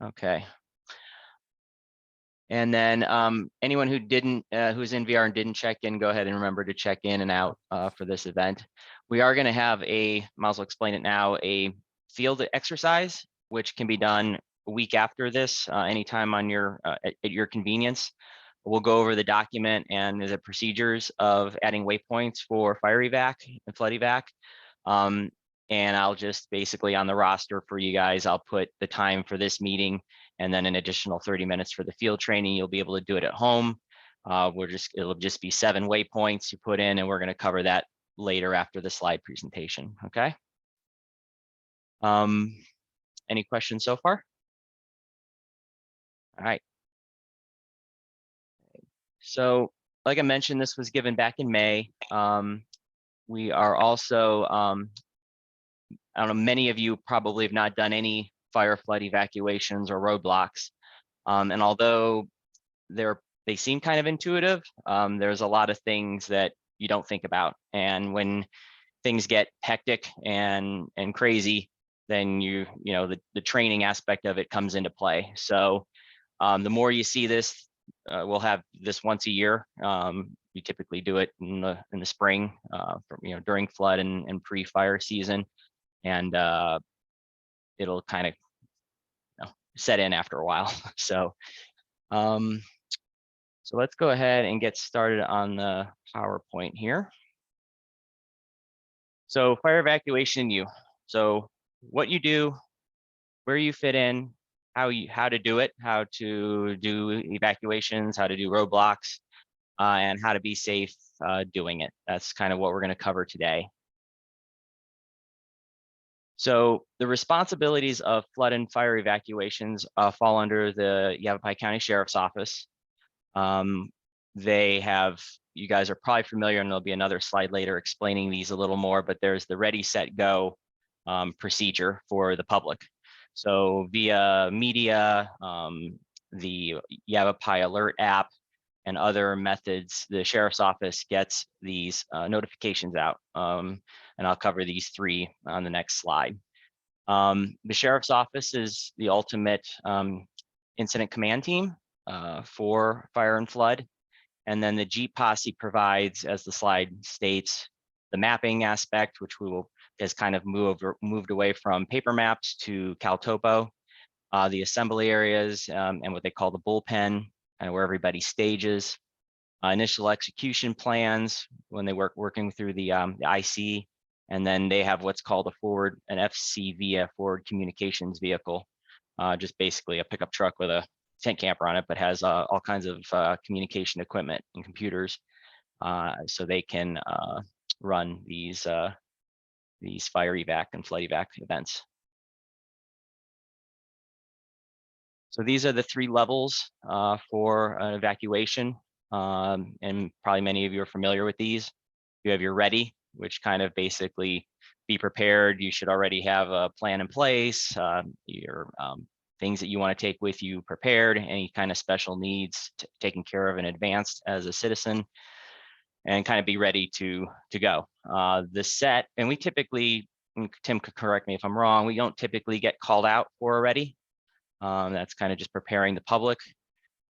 Okay. And then anyone who didn't, who's in VR and didn't check in, go ahead and remember to check in and out for this event. We are going to have might as well explain it now, a field exercise, which can be done a week after this, anytime on your at your convenience. We'll go over the document and the procedures of adding waypoints for fire evac and flood evac. And I'll just basically on the roster for you guys, I'll put the time for this meeting and then an additional 30 minutes for the field training. You'll be able to do it at home. It'll just be 7 waypoints you put in, and we're going to cover that later after the slide presentation. Okay. Any questions so far? All right. So like I mentioned, this was given back in May. We are also, I don't know, many of you probably have not done any fire flood evacuations or roadblocks. And although they seem kind of intuitive, there's a lot of things that you don't think about. And when things get hectic and crazy, then you know the training aspect of it comes into play. So the more you see this, we'll have this once a year. We typically do it in the spring, during flood and pre-fire season, and it'll kind of set in after a while. So let's go ahead and get started on the PowerPoint here. So fire evacuation, so what you do, where you fit in, how to do it, how to do evacuations, how to do roadblocks, and how to be safe doing it. That's kind of what we're going to cover today. So the responsibilities of flood and fire evacuations fall under the Yavapai County Sheriff's Office. You guys are probably familiar, and there'll be another slide later explaining these a little more, but there's the ready, set, go procedure for the public. So via media, the Yavapai Alert app, and other methods, the Sheriff's Office gets these notifications out. And I'll cover these 3 on the next slide. The Sheriff's Office is the ultimate incident command team for fire and flood. And then the Jeep Posse provides, as the slide states, the mapping aspect, which has kind of moved away from paper maps to CalTopo, the assembly areas, and what they call the bullpen, and where everybody stages, initial execution plans when they working through the IC, and then they have what's called an FCV, a forward communications vehicle, just basically a pickup truck with a tent camper on it, but has all kinds of communication equipment and computers, so they can run these fire evac and flood evac events. So these are the 3 levels for an evacuation, and probably many of you are familiar with these. You have your ready, which kind of basically be prepared. You should already have a plan in place, your things that you want to take with you prepared, any kind of special needs taken care of in advance as a citizen, and kind of be ready to go. The set, and we typically, and Tim could correct me if I'm wrong, we don't typically get called out for a ready. That's kind of just preparing the public.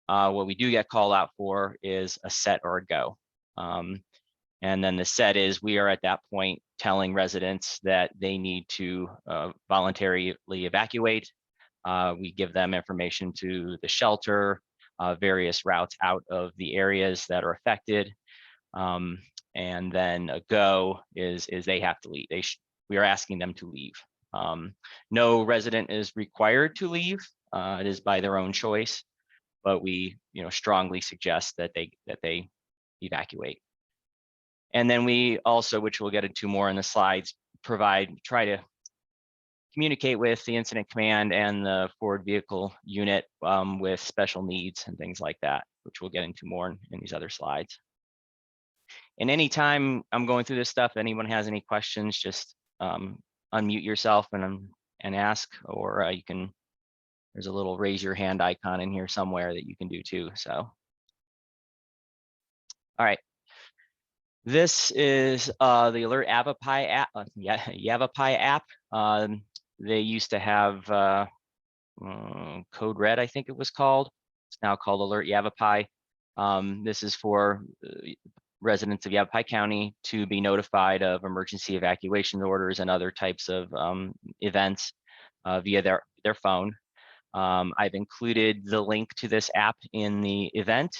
What we do get called out for is a set or a go. And then the set is, we are at that point telling residents that they need to voluntarily evacuate. We give them information to the shelter, various routes out of the areas that are affected. And then a go is they have to leave. We are asking them to leave. No resident is required to leave. It is by their own choice, but we strongly suggest that they evacuate. And then we also, which we'll get into more in the slides, try to communicate with the incident command and the forward vehicle unit with special needs and things like that, which we'll get into more in these other slides. And anytime I'm going through this stuff, anyone has any questions, just unmute yourself and ask, or you can, there's a little raise your hand icon in here somewhere that you can do too. So, all right. This is the Alert Yavapai app. Yavapai app. They used to have Code Red, I think it was called. It's now called Alert Yavapai. This is for residents of Yavapai County to be notified of emergency evacuation orders and other types of events via their phone. I've included the link to this app in the event,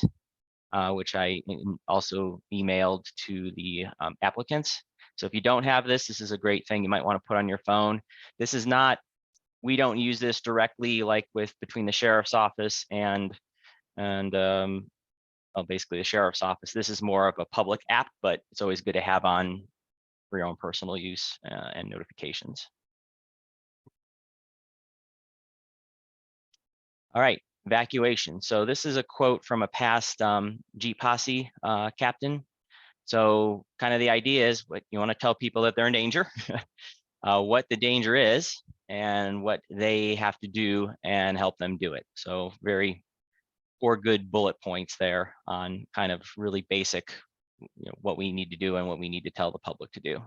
which I also emailed to the applicants. So if you don't have this, this is a great thing you might want to put on your phone. This is not, we don't use this directly like with between the sheriff's office and well, basically the sheriff's office. This is more of a public app, but it's always good to have on for your own personal use and notifications. All right, evacuation. So this is a quote from a past Jeep Posse captain. So kind of the idea is what you want to tell people that they're in danger, what the danger is, and what they have to do and help them do it. So very 4 good bullet points there on kind of really basic, what we need to do and what we need to tell the public to do.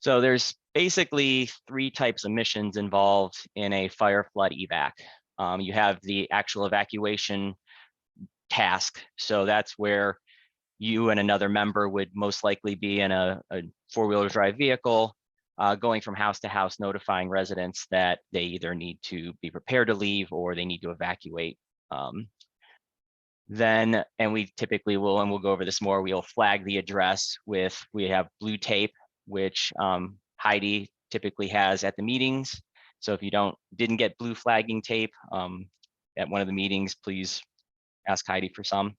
So there's basically 3 types of missions involved in a fire flood evac. You have the actual evacuation task. So that's where you and another member would most likely be in a 4-wheel drive vehicle, going from house to house, notifying residents that they either need to be prepared to leave or they need to evacuate. Then, and we typically will, and we'll go over this more, we'll flag the address with, we have blue tape, which Heidi typically has at the meetings. So if you didn't get blue flagging tape at one of the meetings, please ask Heidi for some.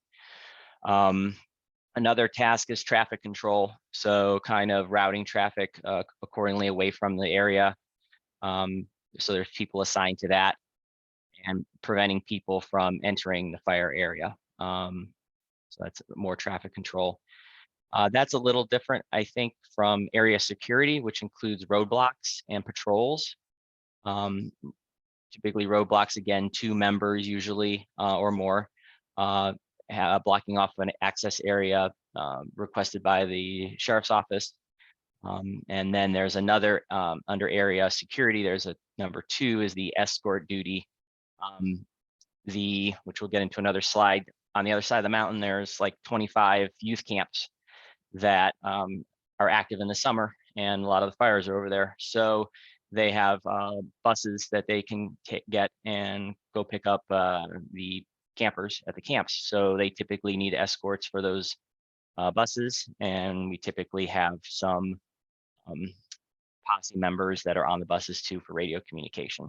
Another task is traffic control. So kind of routing traffic accordingly away from the area. So there's people assigned to that and preventing people from entering the fire area. So that's more traffic control. That's a little different, I think, from area security, which includes roadblocks and patrols. Typically roadblocks, again, 2 members usually or more, blocking off an access area requested by the sheriff's office. And then there's another under area security, there's a number 2 is the escort duty. Which we'll get into another slide. On the other side of the mountain, there's like 25 youth camps that are active in the summer, and a lot of the fires are over there. So they have buses that they can get and go pick up the campers at the camps. So they typically need escorts for those buses, and we typically have some posse members that are on the buses too for radio communication.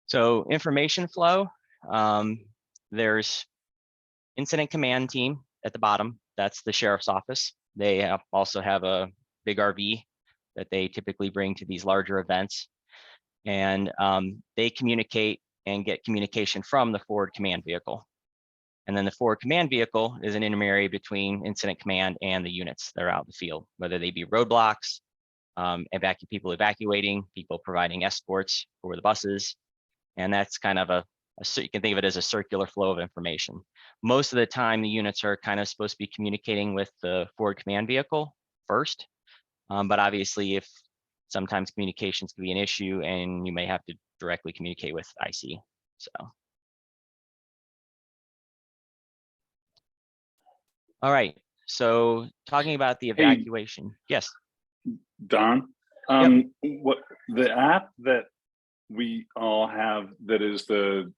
So information flow, there's incident command team at the bottom. That's the sheriff's office. They also have a big RV that they typically bring to these larger events. And they communicate and get communication from the forward command vehicle. And then the forward command vehicle is an intermediary between incident command and the units that are out in the field, whether they be roadblocks, people evacuating, people providing escorts for the buses. And that's kind of you can think of it as a circular flow of information. Most of the time, the units are kind of supposed to be communicating with the forward command vehicle first. But obviously, if sometimes communications can be an issue and you may have to directly communicate with IC. So. All right. So talking about the evacuation. Hey, yes. Don, Yep. What the app that we all have that is the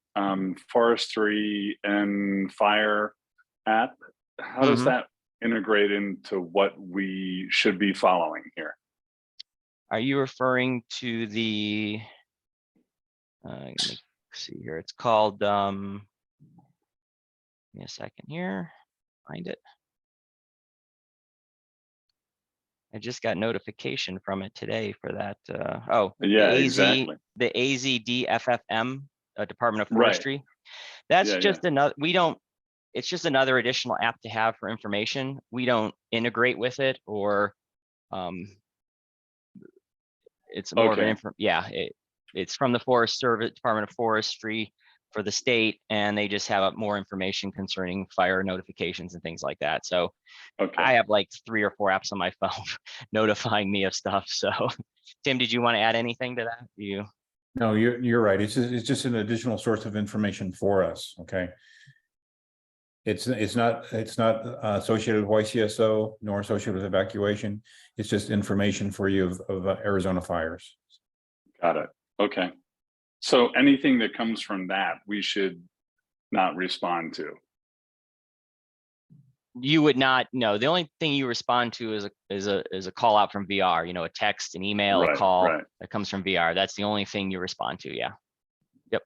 forestry and fire app, how does that integrate into what we should be following here? Are you referring to the, let me see here, it's called, give me a second here, find it. I just got notification from it today for that. Oh, yeah, exactly. The AZDFFM, Department of Forestry. Right. That's just another, it's just another additional app to have for information. We don't integrate with it or, it's more of an, it's from the Forest Service, Department of Forestry. for the state, and they just have more information concerning fire notifications and things like that. So Okay. I have like 3 or 4 apps on my phone notifying me of stuff. So Tim, did you want to add anything to that? You? No, you're right. It's just an additional source of information for us. Okay. It's not associated with YCSO nor associated with evacuation. It's just information for you of Arizona fires. Got it. Okay. So anything that comes from that, we should not respond to. You would not know. The only thing you respond to is a call out from VR, a text, an email, a call that comes from VR. That's the only thing you respond to. Yeah. Yep.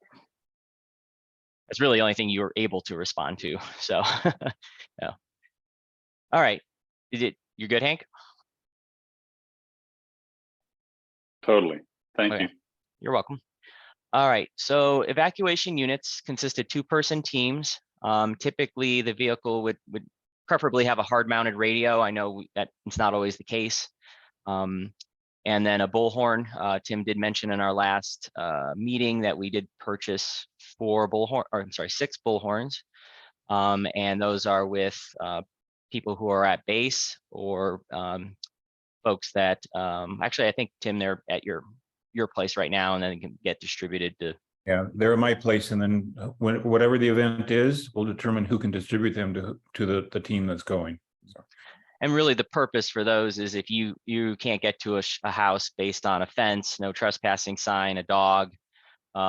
That's really the only thing you're able to respond to. So, yeah. All right. You're good, Hank? Totally. Thank you. You're welcome. All right. So evacuation units consist of 2-person teams. Typically the vehicle would preferably have a hard mounted radio. I know that it's not always the case. And then a bullhorn. Tim did mention in our last meeting that we did purchase 6 bullhorns. And those are with people who are at base or folks that actually, I think, Tim, they're at your place right now, and then they can get distributed to. Yeah, they're at my place, and then whatever the event is, we'll determine who can distribute them to the team that's going. So. And really the purpose for those is if you can't get to a house based on a fence, no trespassing sign, a dog,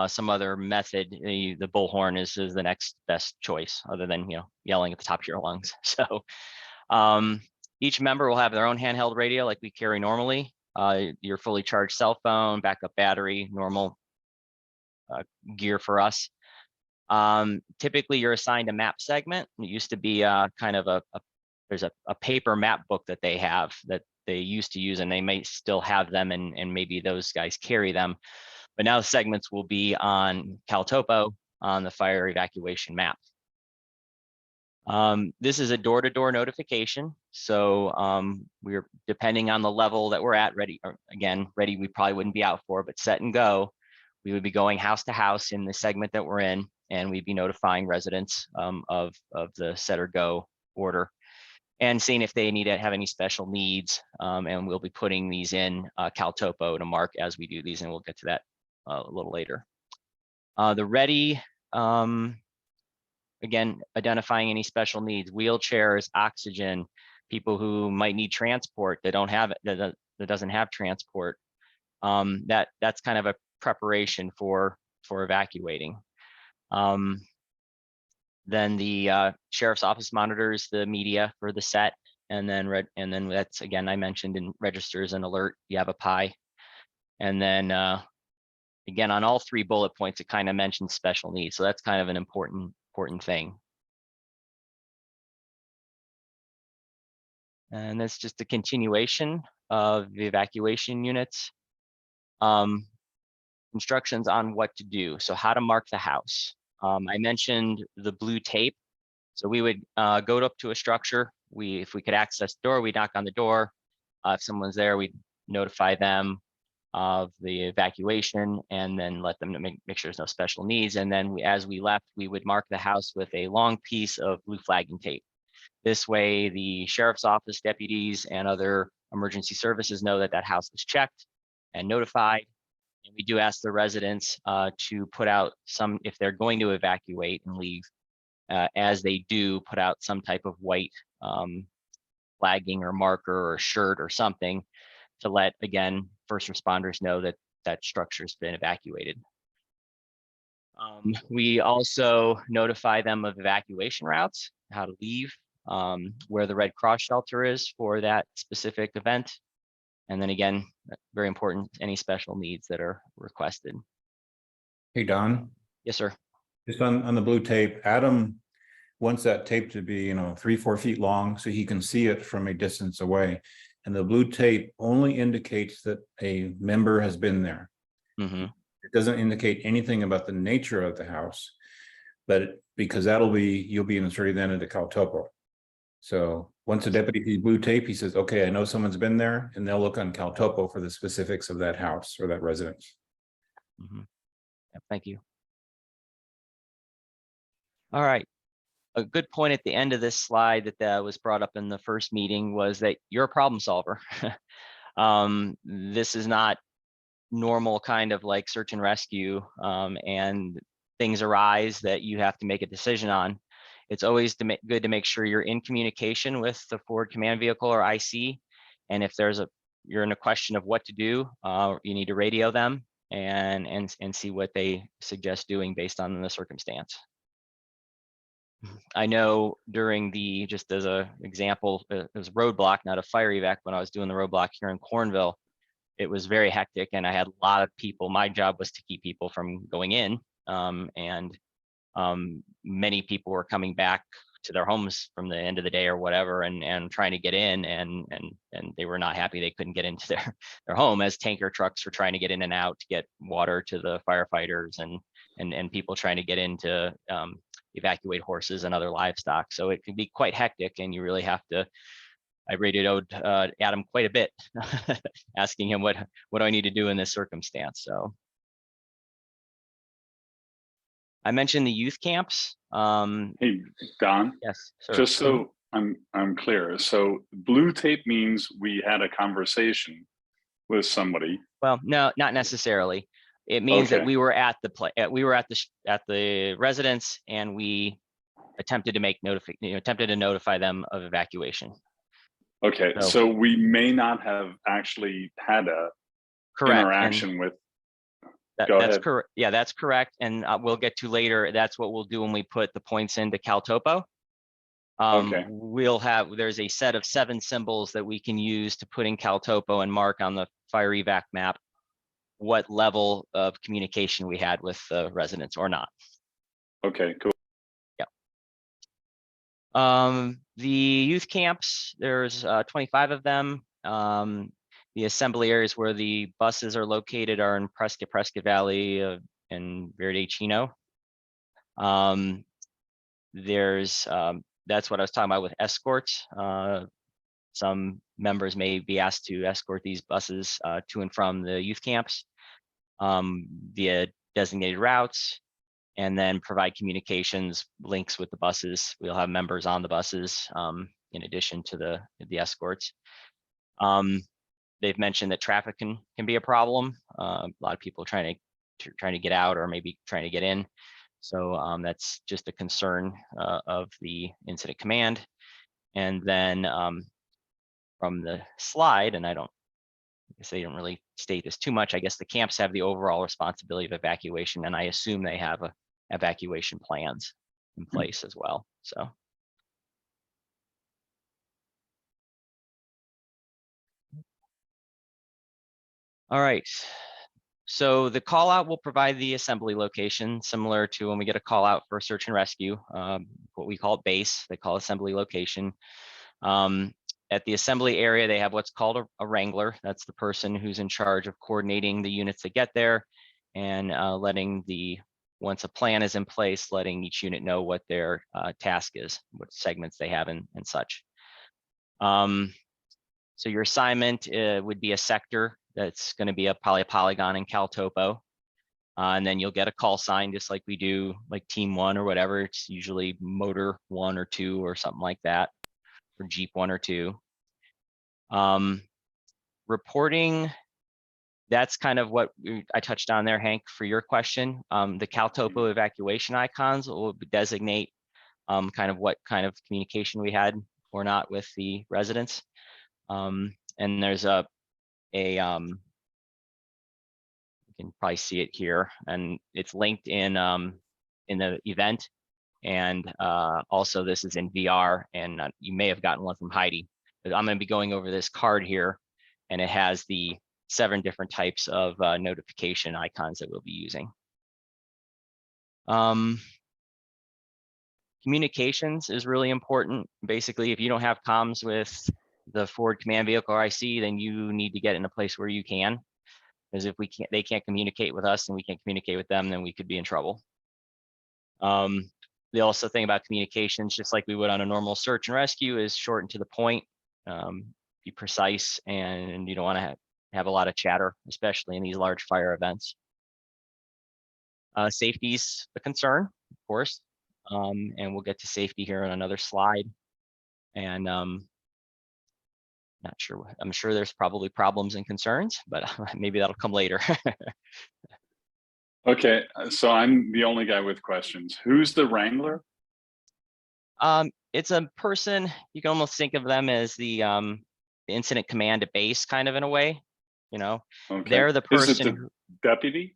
some other method, the bullhorn is the next best choice, other than yelling at the top of your lungs. So each member will have their own handheld radio like we carry normally. Your fully charged cell phone, backup battery, normal gear for us. Typically you're assigned a map segment. It used to be kind of there's a paper map book that they have that they used to use, and they may still have them, and maybe those guys carry them. But now the segments will be on CalTopo on the fire evacuation map. This is a door-to-door notification. So we're, depending on the level that we're at, ready we probably wouldn't be out for, but set and go, we would be going house to house in the segment that we're in, and we'd be notifying residents of the set or go order and seeing if they have any special needs. And we'll be putting these in CalTopo to mark as we do these, and we'll get to that a little later. The ready, again, identifying any special needs, wheelchairs, oxygen, people who might need transport that doesn't have transport. That's kind of a preparation for evacuating. Then the sheriff's office monitors the media for the set, and then that's, again, I mentioned, in registers and alert Yavapai. And then again, on all 3 bullet points, it kind of mentions special needs. So that's kind of an important thing. And that's just a continuation of the evacuation units. Instructions on what to do. So how to mark the house. I mentioned the blue tape. So we would go up to a structure. If we could access the door, we'd knock on the door. If someone's there, we'd notify them of the evacuation, and then let them make sure there's no special needs. And then as we left, we would mark the house with a long piece of blue flagging tape. This way, the sheriff's office deputies and other emergency services know that house was checked and notified. And we do ask the residents to put out some, if they're going to evacuate and leave, as they do, put out some type of white flagging or marker or shirt or something to let, again, first responders know that structure's been evacuated. We also notify them of evacuation routes, how to leave, where the Red Cross shelter is for that specific event. And then again, very important, any special needs that are requested. Hey, Don. Yes, sir. Just on the blue tape, Adam wants that tape to be, 3-4 feet long so he can see it from a distance away. And the blue tape only indicates that a member has been there. Mm-hmm. It doesn't indicate anything about the nature of the house, but because you'll be inserted then into CalTopo. So once a deputy sees blue tape, he says, okay, I know someone's been there, and they'll look on CalTopo for the specifics of that house or that residence. Mm-hmm. Yeah, thank you. All right. A good point at the end of this slide that was brought up in the first meeting was that you're a problem solver. This is not normal kind of like search and rescue, and things arise that you have to make a decision on. It's always good to make sure you're in communication with the forward command vehicle or IC. And if you're in a question of what to do, you need to radio them and see what they suggest doing based on the circumstance. I know during just as an example, it was a roadblock, not a fire evac. When I was doing the roadblock here in Cornville, it was very hectic and I had a lot of people. My job was to keep people from going in, and many people were coming back to their homes from the end of the day or whatever, and trying to get in, and they were not happy they couldn't get into their home, as tanker trucks were trying to get in and out to get water to the firefighters, and people trying to get in to evacuate horses and other livestock. So it can be quite hectic, and you really have to. I radioed Adam quite a bit, asking him what do I need to do in this circumstance. So I mentioned the youth camps. Hey, Don, Yes, sir. just so I'm clear. So blue tape means we had a conversation with somebody. Well, no, not necessarily. It means that Okay. we were at the residence, and we attempted to notify them of evacuation. Okay, so we may not have actually had a Correct. interaction with. That's correct. Yeah, that's correct. And we'll get to later. That's what we'll do when we put the points into CalTopo. Okay. There's a set of 7 symbols that we can use to put in CalTopo and mark on the fire evac map what level of communication we had with the residents or not. Okay, cool. The youth camps, there's 25 of them. The assembly areas where the buses are located are in Prescott Valley and Verde Chino. That's what I was talking about with escorts. Some members may be asked to escort these buses to and from the youth camps via designated routes, and then provide communications links with the buses. We'll have members on the buses in addition to the escorts. They've mentioned that traffic can be a problem. A lot of people trying to get out or maybe trying to get in. So that's just a concern of the incident command. And then from the slide, and I guess they don't really state this too much. I guess the camps have the overall responsibility of evacuation, and I assume they have evacuation plans in place as well. So. All right. So the call out will provide the assembly location, similar to when we get a call out for search and rescue, what we call base, they call assembly location. At the assembly area, they have what's called a wrangler. That's the person who's in charge of coordinating the units that get there and once a plan is in place, letting each unit know what their task is, what segments they have and such. So your assignment would be a sector that's going to be probably a polygon in CalTopo. And then you'll get a call sign, just like we do, like Team 1 or whatever. It's usually Motor 1 or 2 or something like that, or Jeep 1 or 2. Reporting, that's kind of what I touched on there, Hank, for your question. The CalTopo evacuation icons will designate kind of what kind of communication we had or not with the residents. And there's you can probably see it here, and it's linked in the event. And also this is in VR, and you may have gotten one from Heidi, but I'm going to be going over this card here, and it has the 7 different types of notification icons that we'll be using. Communications is really important. Basically, if you don't have comms with the forward command vehicle or IC, then you need to get in a place where you can. Because if they can't communicate with us and we can't communicate with them, then we could be in trouble. The also thing about communications, just like we would on a normal search and rescue, is short and to the point, be precise, and you don't want to have a lot of chatter, especially in these large fire events. Safety's a concern, of course. and we'll get to safety here on another slide. And not sure, I'm sure there's probably problems and concerns, but maybe that'll come later. Okay, so I'm the only guy with questions. Who's the wrangler? It's a person, you can almost think of them as the incident command at base, kind of, in a way, you know. Okay. They're the Is it person the deputy?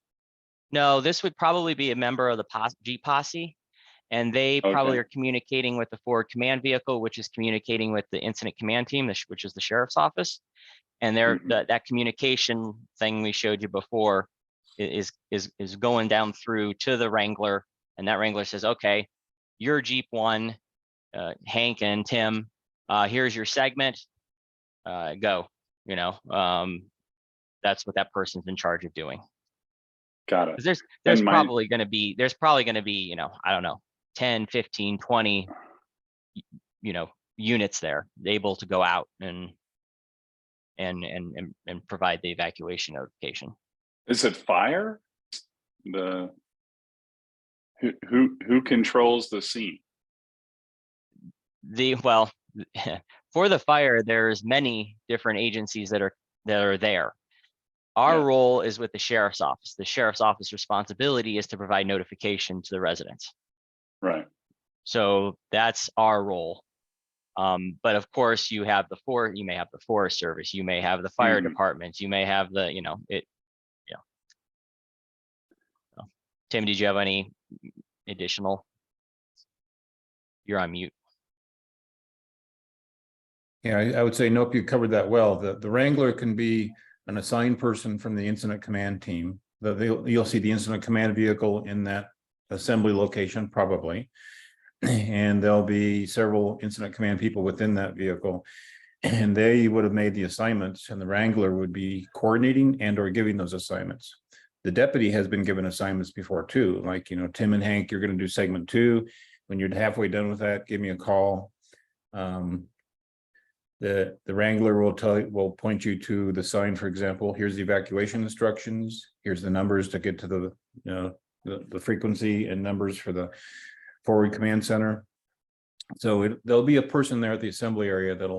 No, this would probably be a member of the Jeep posse, and they probably Okay. are communicating with the forward command vehicle, which is communicating with the incident command team, which is the sheriff's office. And Mhm. that communication thing we showed you before is going down through to the wrangler, and that wrangler says, okay, you're Jeep 1, Hank and Tim, here's your segment, go, you know. That's what that person's in charge of doing. Got it. There's And probably going to be, you know, I don't know, 10, 15, 20, you know, units there able to go out and provide the evacuation notification. is it fire? Who controls the scene? Well, for the fire, there's many different agencies that are there. Our Yeah. role is with the sheriff's office. The sheriff's office responsibility is to provide notification to the residents. Right. So that's our role. But of course, you may have the Forest Service, you may have the fire Mhm. departments, you may have the, you know, So, Tim, did you have any additional? You're on mute. Yeah, I would say, nope, you covered that well. The wrangler can be an assigned person from the incident command team. You'll see the incident command vehicle in that assembly location, probably. And there'll be several incident command people within that vehicle. And they would have made the assignments, and the wrangler would be coordinating and or giving those assignments. The deputy has been given assignments before too, like, you know, Tim and Hank, you're going to do segment 2. When you're halfway done with that, give me a call. The wrangler will point you to the sign. For example, here's the evacuation instructions. Here's the numbers to get to the, you know, the frequency and numbers for the forward command center. So there'll be a person there at the assembly area that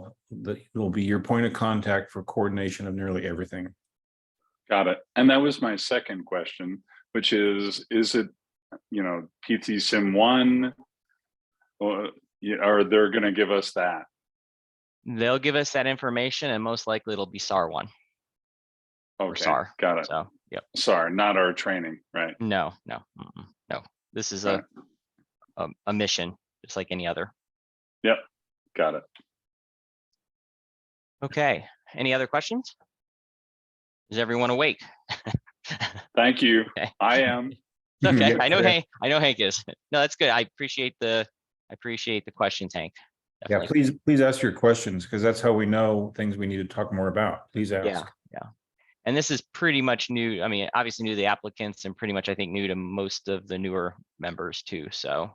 will be your point of contact for coordination of nearly everything. Got it. And that was my second question, which is it, you know, PT Sim 1, or they're going to give us that? They'll give us that information, and most likely it'll be SAR 1. Or Okay, SAR. got it. So, yep. Sorry, not our training, right? No. This is a mission, just like any other. Yep, got it. Okay. Any other questions? Is everyone awake? Thank you. Okay. I am. It's okay. Yes, I know sir. Hank. I know Hank is. No, that's good. I appreciate the questions, Hank. Definitely. Yeah, please ask your questions, because that's how we know things we need to talk more about. Please ask. Yeah. And this is pretty much new. I mean, obviously new to the applicants, and pretty much, I think, new to most of the newer members too. So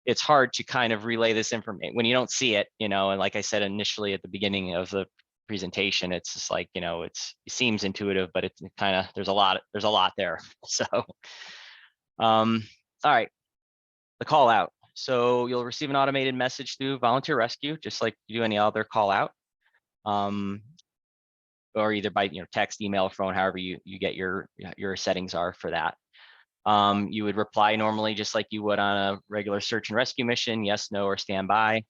it's hard to kind of relay this information when you don't see it, you know. And like I said initially at the beginning of the presentation, it's just like, you know, it seems intuitive, but it's kind of, there's a lot there. So all right, the call out. So you'll receive an automated message through volunteer rescue, just like you do any other call out, or either by, you know, text, email, phone, however you get your settings are for that. You would reply normally, just like you would on a regular search and rescue mission, yes, no, or standby.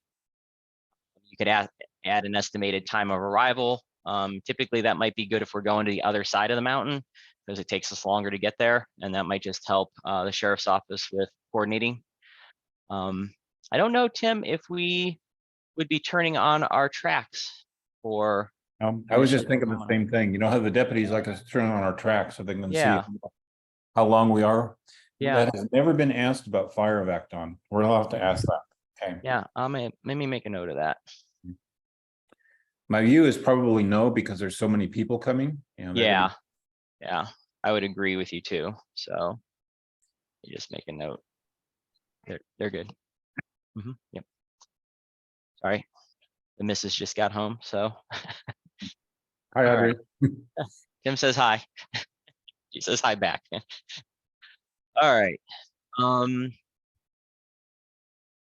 You could add an estimated time of arrival. Typically that might be good if we're going to the other side of the mountain, because it takes us longer to get there, and that might just help the sheriff's office with coordinating. I don't know, Tim, if we would be turning on our tracks for. I was just thinking the same thing. You know how the deputies like us to turn on our tracks so they can see Yeah. how long we are? Yeah. That has never been asked about fire evac on. We'll have to ask that. Okay. Yeah, let me make a note of that. My view is probably no, because there's so many people coming. You know, Yeah, I would agree with you too. So you just make a note. They're good. Yep. Sorry, the missus just got home, so. Hi, Audrey. Tim says hi. She says hi back. All right.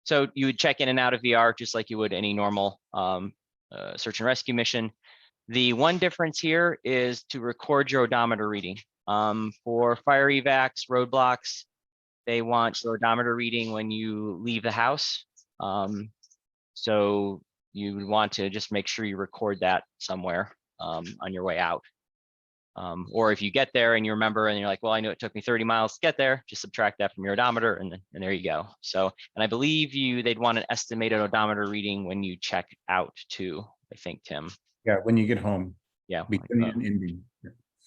So you would check in and out of VR just like you would any normal search and rescue mission. The one difference here is to record your odometer reading. For fire evacs, roadblocks, they want your odometer reading when you leave the house. So you would want to just make sure you record that somewhere on your way out. Or if you get there and you remember and you're like, well, I know it took me 30 miles to get there, just subtract that from your odometer and there you go. So, and I believe they'd want an estimated odometer reading when you check out too, I think, Tim. Yeah, when you get home. Yeah. Between and ending.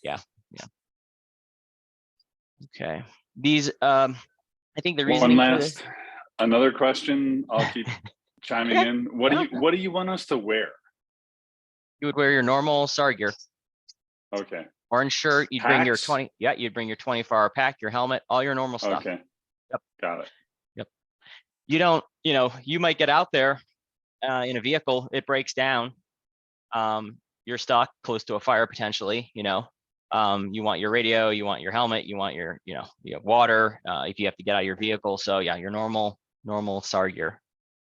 Yeah. Okay. These, I think the reasoning for this. Another question. I'll keep chiming Okay. in. What do you want us to wear? You would wear your normal SAR gear. Okay. Orange shirt. You'd bring your Packs? you'd bring your 24-hour pack, your helmet, all your normal stuff. Okay. Yep. Got it. Yep. You don't, you might get out there in a vehicle, it breaks down. You're stuck close to a fire potentially, you want your radio, you want your helmet, you want your, you have water, if you have to get out of your vehicle. So yeah, your normal SAR gear.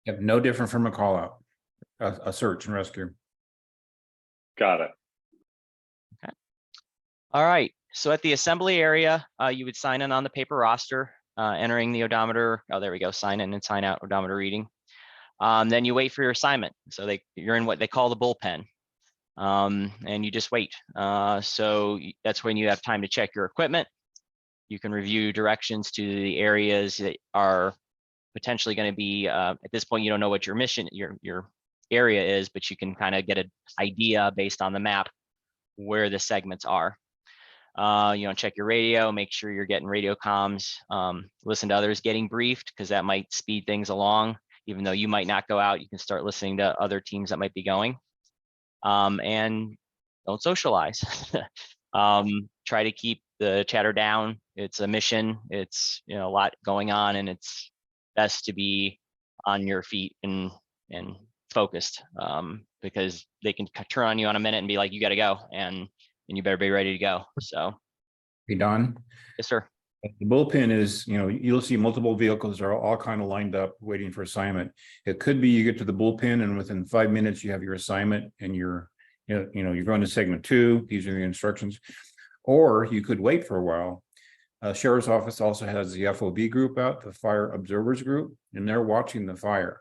Yep, no different from a call out, a search and rescue. Got it. Okay. All right. So at the assembly area, you would sign in on the paper roster, entering the odometer. Oh, there we go. Sign in and sign out odometer reading. Then you wait for your assignment. So you're in what they call the bullpen. And you just wait. So that's when you have time to check your equipment. You can review directions to the areas that are potentially going to be, at this point, you don't know what your mission, your area is, but you can kind of get an idea based on the map where the segments are. Check your radio, make sure you're getting radio comms, listen to others getting briefed, because that might speed things along. Even though you might not go out, you can start listening to other teams that might be going. And don't socialize. Try to keep the chatter down. It's a mission. It's a lot going on, and it's best to be on your feet and focused, because they can turn on you on a minute and be like, you got to go, and you better be ready to go. So, Hey, Don. yes, sir. The bullpen is, you'll see multiple vehicles are all kind of lined up waiting for assignment. It could be you get to the bullpen and within 5 minutes you have your assignment and you're going to segment 2. These are the instructions. Or you could wait for a while. Sheriff's office also has the FOB group out, the fire observers group, and they're watching the fire.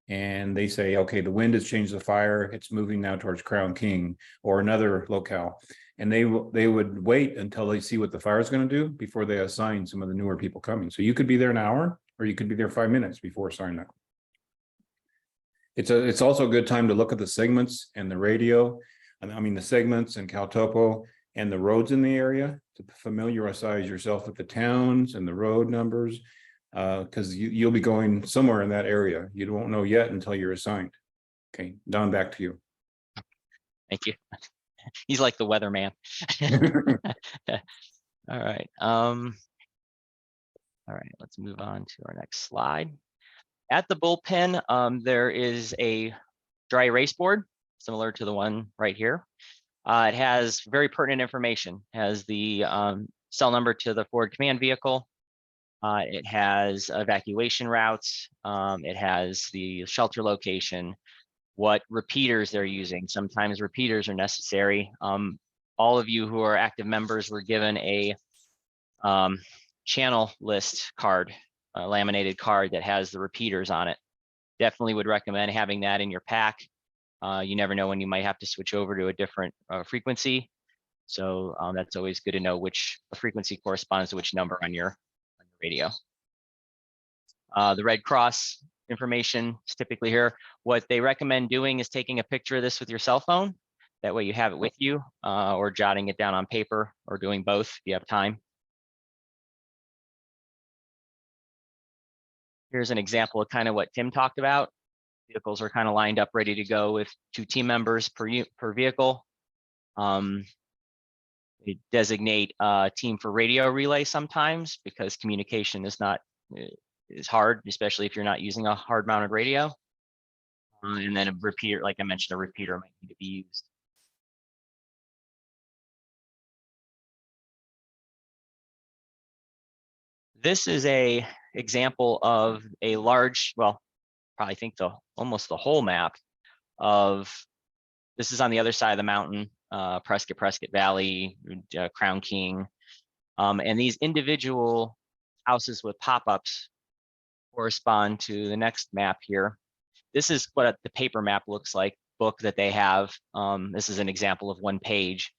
And they say, okay, the wind has changed the fire. It's moving now towards Crown King or another locale. And they would wait until they see what the fire is going to do before they assign some of the newer people coming. So you could be there an hour, or you could be there 5 minutes before assignment. It's also a good time to look at the segments and the radio. The segments and CalTopo and the roads in the area to familiarize yourself with the towns and the road numbers, because you'll be going somewhere in that area. You won't know yet until you're assigned. Okay, Don, back to you. Thank you. He's like the weatherman. All right. All right, let's move on to our next slide. At the bullpen, there is a dry erase board, similar to the one right here. It has very pertinent information. It has the cell number to the forward command vehicle. It has evacuation routes. It has the shelter location, what repeaters they're using. Sometimes repeaters are necessary. All of you who are active members were given a channel list card, a laminated card that has the repeaters on it. Definitely would recommend having that in your pack. You never know when you might have to switch over to a different frequency. So that's always good to know which frequency corresponds to which number on your radio. The Red Cross information is typically here. What they recommend doing is taking a picture of this with your cell phone. That way you have it with you, or jotting it down on paper, or doing both if you have time. Here's an example of kind of what Tim talked about. Vehicles are kind of lined up, ready to go with 2 team members per vehicle. They designate a team for radio relay sometimes, because communication is hard, especially if you're not using a hard mounted radio. And then a repeater, like I mentioned, a repeater might need to be used. This is a example of a large, well, probably think almost the whole map of, this is on the other side of the mountain, Prescott Valley, Crown King. And these individual houses with pop-ups correspond to the next map here. This is what the paper map looks like, book that they have. This is an example of one page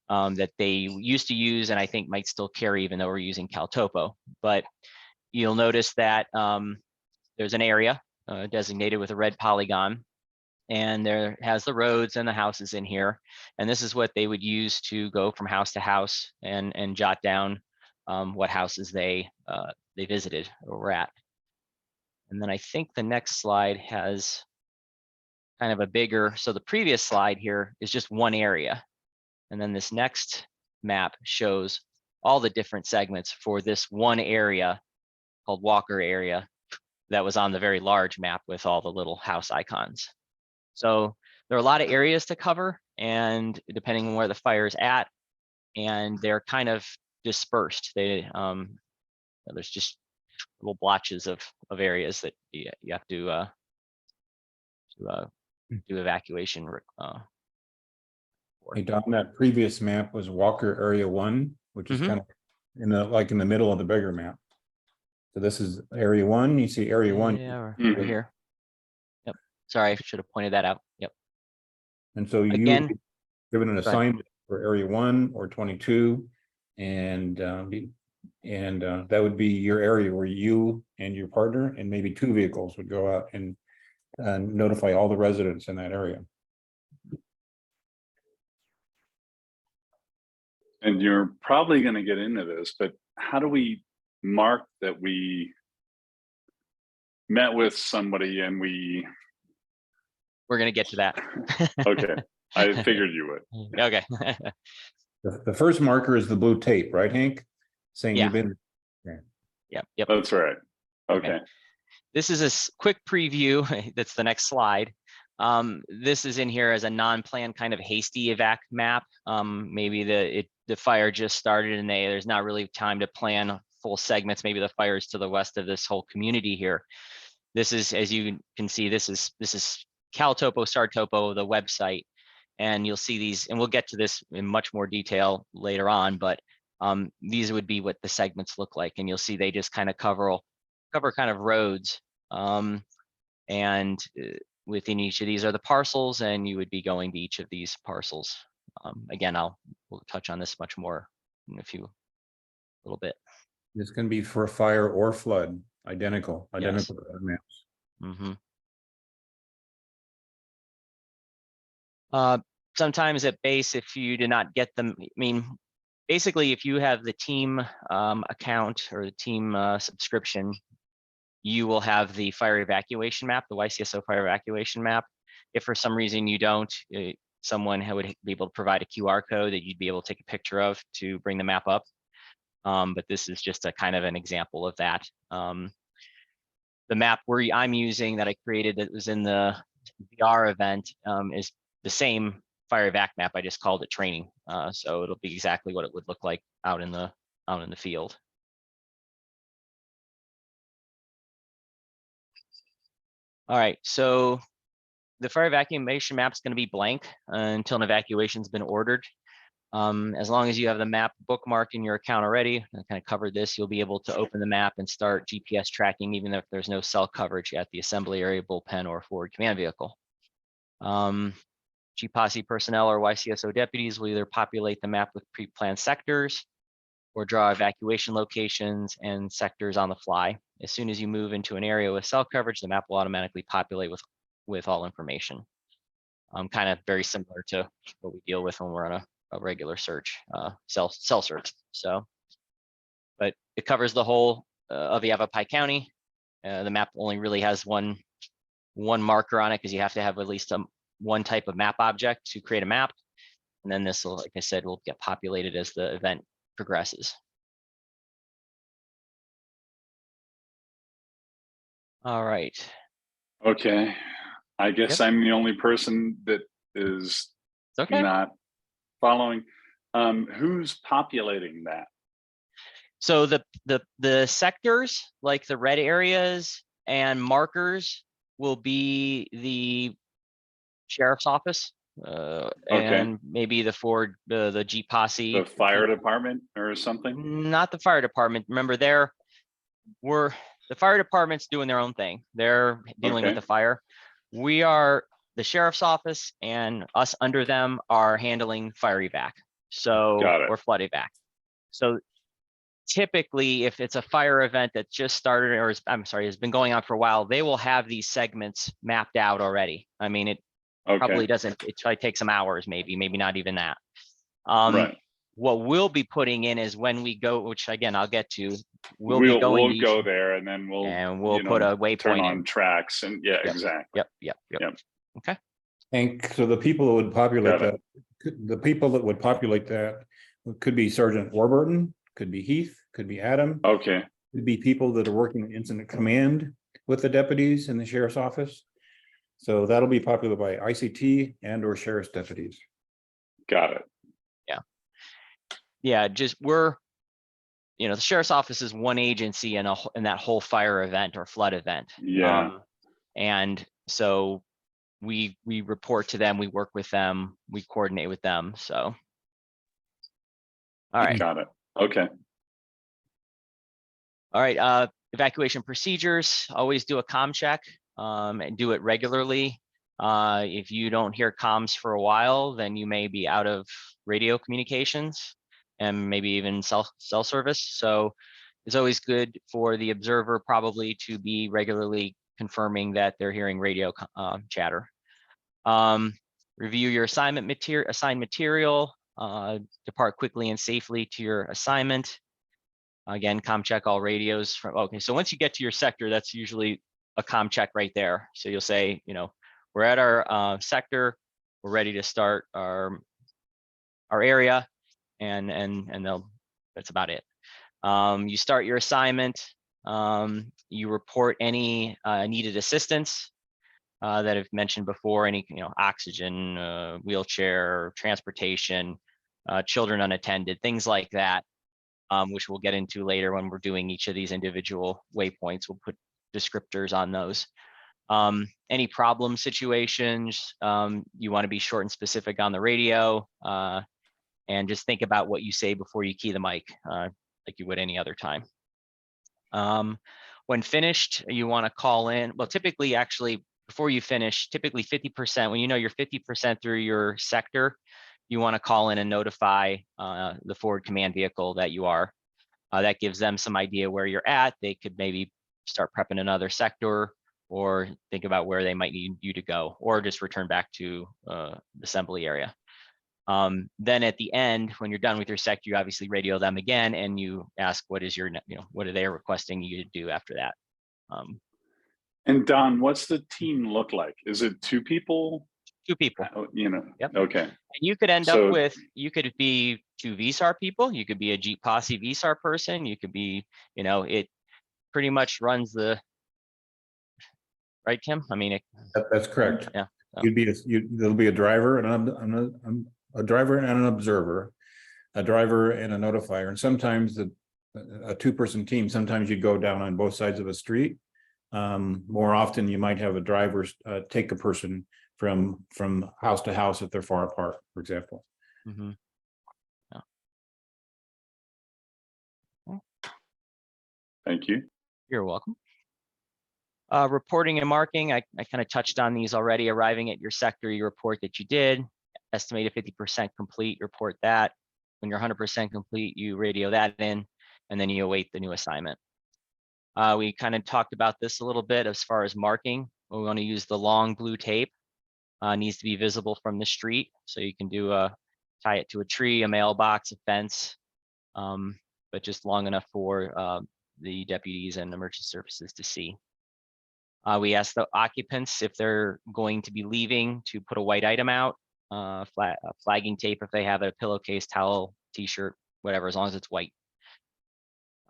that they used to use, and I think might still carry, even though we're using CalTopo. But you'll notice that there's an area designated with a red polygon, and there has the roads and the houses in here. And this is what they would use to go from house to house and jot down what houses they visited or were at. And then I think the next slide has kind of a bigger, so the previous slide here is just one area. And then this next map shows all the different segments for this one area called Walker area that was on the very large map with all the little house icons. So there are a lot of areas to cover, and depending on where the fire is at, and they're kind of dispersed. There's just little blotches of areas that you have to do evacuation. Hey, Don, that previous map was Walker Area 1, which is kind of in the middle of the bigger map. So this is Area 1. You see Area 1. Yeah, right here. Yep. Sorry, I should have pointed that out. Yep. And so you Again, given an assignment for Area 1 or 22, and that would be your area where you and your partner and maybe 2 vehicles would go out and notify all the residents in that area. And you're probably going to get into this, but how do we mark that we met with somebody and we're going to get to that. Okay, I figured you would. Okay. The first marker is the blue tape, right, Hank? Saying you've been. Yep. That's right. Okay. This is a quick preview. That's the next slide. This is in here as a non-planned kind of hasty evac map. Maybe the fire just started and there's not really time to plan full segments. Maybe the fire is to the west of this whole community here. This is, as you can see, this is CalTopo, SARTopo, the website, and you'll see these, and we'll get to this in much more detail later on, but these would be what the segments look like, and you'll see they just kind of cover kind of roads, and within each of these are the parcels, and you would be going to each of these parcels. Again, we'll touch on this much more in a little bit. This can be for fire or flood, identical Yes. maps. Sometimes at base, if you did not get them, I mean, basically, if you have the team account or the team subscription, you will have the fire evacuation map, the YCSO fire evacuation map. If for some reason you don't, someone would be able to provide a QR code that you'd be able to take a picture of to bring the map up. But this is just a kind of an example of that. The map I'm using that I created that was in the VR event is the same fire evac map. I just called it training. So it'll be exactly what it would look like out in the field. All right, so the fire evacuation map is going to be blank until an evacuation's been ordered. As long as you have the map bookmarked in your account already, I kind of covered this, you'll be able to open the map and start GPS tracking, even if there's no cell coverage at the assembly area, bullpen, or forward command vehicle. GPOSSE personnel or YCSO deputies will either populate the map with pre-planned sectors or draw evacuation locations and sectors on the fly. As soon as you move into an area with cell coverage, the map will automatically populate with all information. Kind of very similar to what we deal with when we're on a regular search, cell search. So, but it covers the whole of Yavapai County. The map only really has one marker on it because you have to have at least one type of map object to create a map. And then this will, like I said, will get populated as the event progresses. All right. Okay. I guess I'm the only person that is not following. Who's populating that? So the sectors, like the red areas and markers, will be the sheriff's office, Okay. and maybe the Jeep posse. The fire department or something? Not the fire department. Remember, the fire department's doing their own thing. They're dealing with Okay. the fire. We are the sheriff's office, and us under them are handling fire evac. So, Got it. or flood evac. So typically, if it's a fire event that just started, or has been going on for a while, they will have these segments mapped out already. I mean, it probably Okay. doesn't, it probably takes some hours, maybe not even that. Right. What we'll be putting in is when we go, which again, I'll get to, we'll be We'll going to go each, there and then we'll you put know, a turn waypoint on in. tracks and yeah, Yep. exactly. Yep. Yep. Okay. And so the people that would populate Got it. that, the people that would populate that could be Sergeant Warburton, could be Heath, could be Adam, Okay. could be people that are working in incident command with the deputies in the sheriff's office. So that'll be populated by ICT and or sheriff's deputies. Got it. Yeah, just the sheriff's office is one agency in that whole fire event or flood event. Yeah. And so we report to them, we work with them, we coordinate with them. So, all right. Got it. Okay. All right. Evacuation procedures, always do a comm check, and do it regularly. If you don't hear comms for a while, then you may be out of radio communications and maybe even cell service. So it's always good for the observer probably to be regularly confirming that they're hearing radio chatter. Review your assigned material, depart quickly and safely to your assignment. Again, comm check all radios okay. So once you get to your sector, that's usually a comm check right there. So you'll say, we're at our sector, we're ready to start our area, and that's about it. You start your assignment, you report any needed assistance that I've mentioned before, any oxygen, wheelchair, transportation, children unattended, things like that, which we'll get into later when we're doing each of these individual waypoints. We'll put descriptors on those. Any problem situations, you want to be short and specific on the radio, and just think about what you say before you key the mic, like you would any other time. When finished, you want to call in. Well, typically, actually, before you finish, typically 50%, when you know you're 50% through your sector, you want to call in and notify the forward command vehicle that you are. That gives them some idea where you're at. They could maybe start prepping another sector, or think about where they might need you to go, or just return back to the assembly area. Then at the end, when you're done with your sector, you obviously radio them again and you ask, what is your, what are they requesting you to do after that? And Don, what's the team look like? Is it 2 people? 2 people. Yep. Okay. And you could end So- up with, you could be 2 VSAR people. You could be a Jeep posse VSAR person. You could be, it pretty much runs right, Kim? I mean, That's correct. Yeah. There'll be a driver and a driver and an observer, a driver and a notifier, and sometimes a 2-person team. Sometimes you go down on both sides of a street. More often, you might have a driver take a person from house to house if they're far apart, for example. Mm-hmm. Yeah. Thank you. You're welcome. Reporting and marking, I kind of touched on these already. Arriving at your sector, you report that you did. Estimated 50% complete, report that. When you're 100% complete, you radio that in, and then you await the new assignment. We kind of talked about this a little bit as far as marking. We want to use the long blue tape. Needs to be visible from the street, so you can tie it to a tree, a mailbox, a fence, but just long enough for the deputies and emergency services to see. We ask the occupants if they're going to be leaving to put a white item out, flagging tape if they have a pillowcase, towel, t-shirt, whatever, as long as it's white.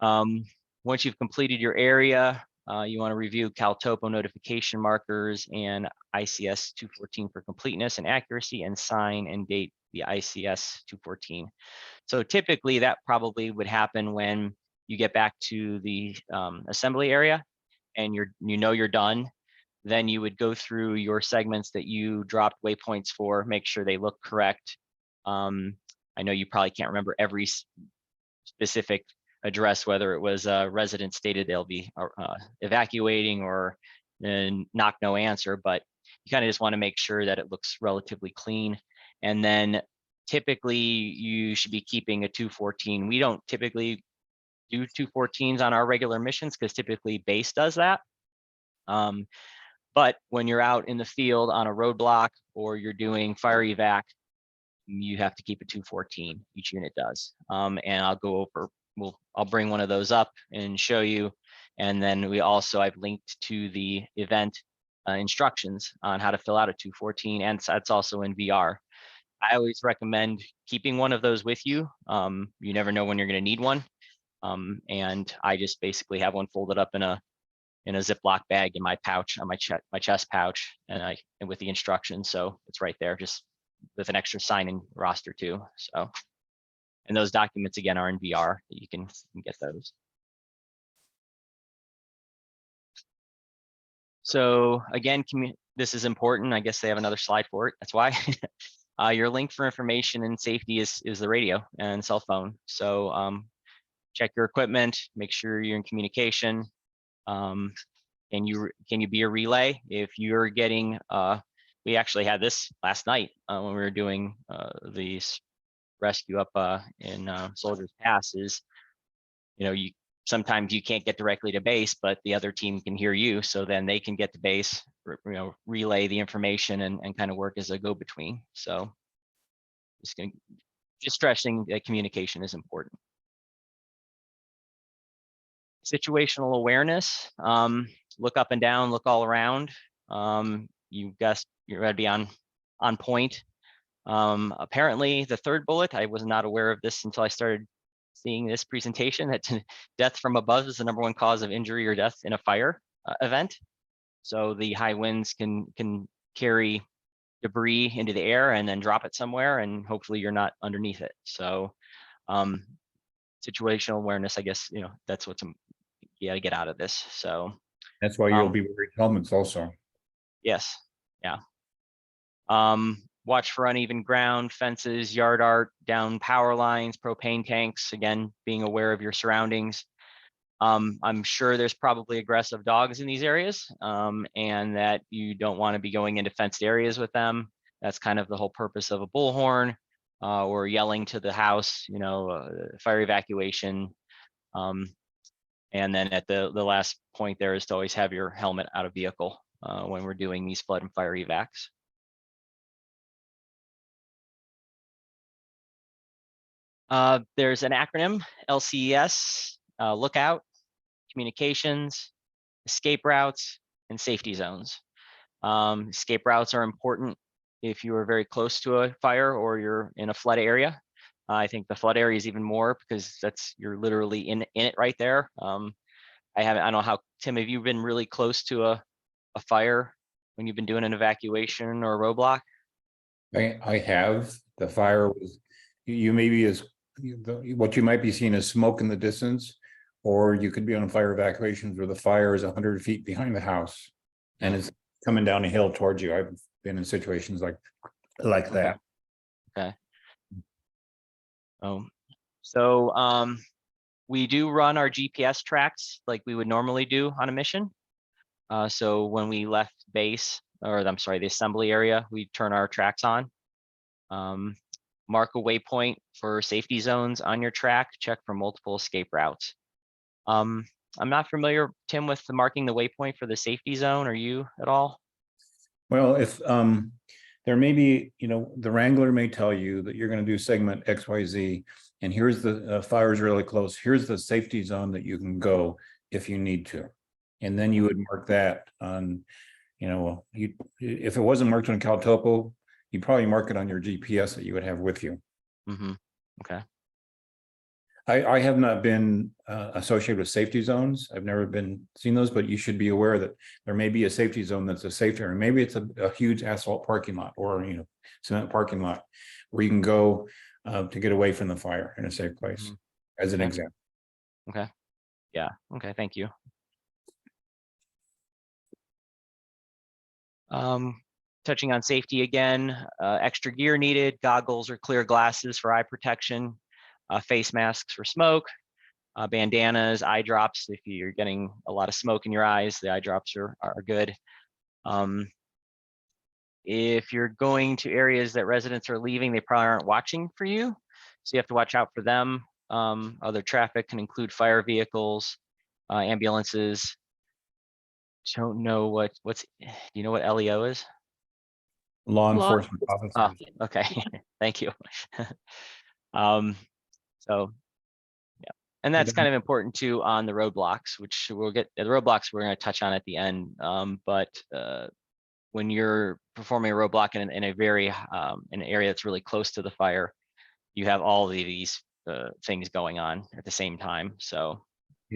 Once you've completed your area, you want to review CalTopo notification markers and ICS 214 for completeness and accuracy, and sign and date the ICS 214. So typically that probably would happen when you get back to the assembly area and you're done, then you would go through your segments that you dropped waypoints for, make sure they look correct. I know you probably can't remember every specific address, whether it was a resident stated they'll be evacuating or knock no answer, but you kind of just want to make sure that it looks relatively clean. And then typically you should be keeping a 214. We don't typically do 214s on our regular missions because typically base does that. But when you're out in the field on a roadblock or you're doing fire evac, you have to keep a 214. Each unit does. And I'll go over, I'll bring one of those up and show you. And then I've linked to the event instructions on how to fill out a 214, and that's also in VR. I always recommend keeping one of those with you. You never know when you're going to need one. And I just basically have one folded up in a Ziploc bag in my pouch on my chest pouch, and with the instructions, so it's right there, just with an extra sign-in roster too. So, and those documents again are in VR. You can get those. So again, this is important. I guess they have another slide for it. That's why. Your link for information and safety is the radio and cell phone. So check your equipment, make sure you're in communication. Can you be a relay if you're getting? We actually had this last night when we were doing the rescue up in Soldiers Pass. Sometimes you can't get directly to base, but the other team can hear you, so then they can get to base, relay the information and kind of work as a go-between. So just stressing that communication is important. Situational awareness, look up and down, look all around. You're going to be on point. Apparently the third bullet, I was not aware of this until I started seeing this presentation, that death from above is the #1 cause of injury or death in a fire event. So the high winds can carry debris into the air and then drop it somewhere, and hopefully you're not underneath it. So situational awareness, I guess, that's what's you got to get out of this. So that's why you'll be wearing helmets also. Yes. Yeah. Watch for uneven ground, fences, yard art, down power lines, propane tanks. Again, being aware of your surroundings. I'm sure there's probably aggressive dogs in these areas, and that you don't want to be going into fenced areas with them. That's kind of the whole purpose of a bullhorn, or yelling to the house, fire evacuation. And then at the last point there is to always have your helmet out of vehicle when we're doing these flood and fire evacs. There's an acronym, LCES, lookout, communications, escape routes, and safety zones. Escape routes are important if you are very close to a fire or you're in a flood area. I think the flood area is even more, because you're literally in it right there. I don't know how, Tim, have you been really close to a fire when you've been doing an evacuation or a roadblock? I have. The fire was, you maybe what you might be seeing is smoke in the distance, or you could be on fire evacuations where the fire is 100 feet behind the house and it's coming down a hill towards you. I've been in situations like that. Okay. So we do run our GPS tracks like we would normally do on a mission. So when we left base, or I'm sorry, the assembly area, we turn our tracks on. Mark a waypoint for safety zones on your track, check for multiple escape routes. I'm not familiar, Tim, with marking the waypoint for the safety zone. Are you at all? Well, if there may be, the Wrangler may tell you that you're going to do segment XYZ, and here's the fire's really close. Here's the safety zone that you can go if you need to. And then you would mark that on, if it wasn't marked on CalTopo, you'd probably mark it on your GPS that you would have with you. Mm-hmm. Okay. I have not been associated with safety zones. I've never seen those, but you should be aware that there may be a safety zone that's a safe area. Maybe it's a huge asphalt parking lot, or cement parking lot where you can go to get away from the fire in a safe place, as an example. Okay. Yeah, okay, thank you. Touching on safety again, extra gear needed, goggles or clear glasses for eye protection, face masks for smoke, bandanas, eye drops. If you're getting a lot of smoke in your eyes, the eye drops are good. If you're going to areas that residents are leaving, they probably aren't watching for you. So you have to watch out for them. Other traffic can include fire vehicles, ambulances. Don't know what's, do you know what LEO is? Law Law- enforcement Oh, officers. okay, thank you. So, yeah, and that's kind of important too on the roadblocks, which we'll get, the roadblocks we're gonna touch on at the end. But when you're performing a roadblock in a very, in an area that's really close to the fire, you have all of these things going on at the same time, so.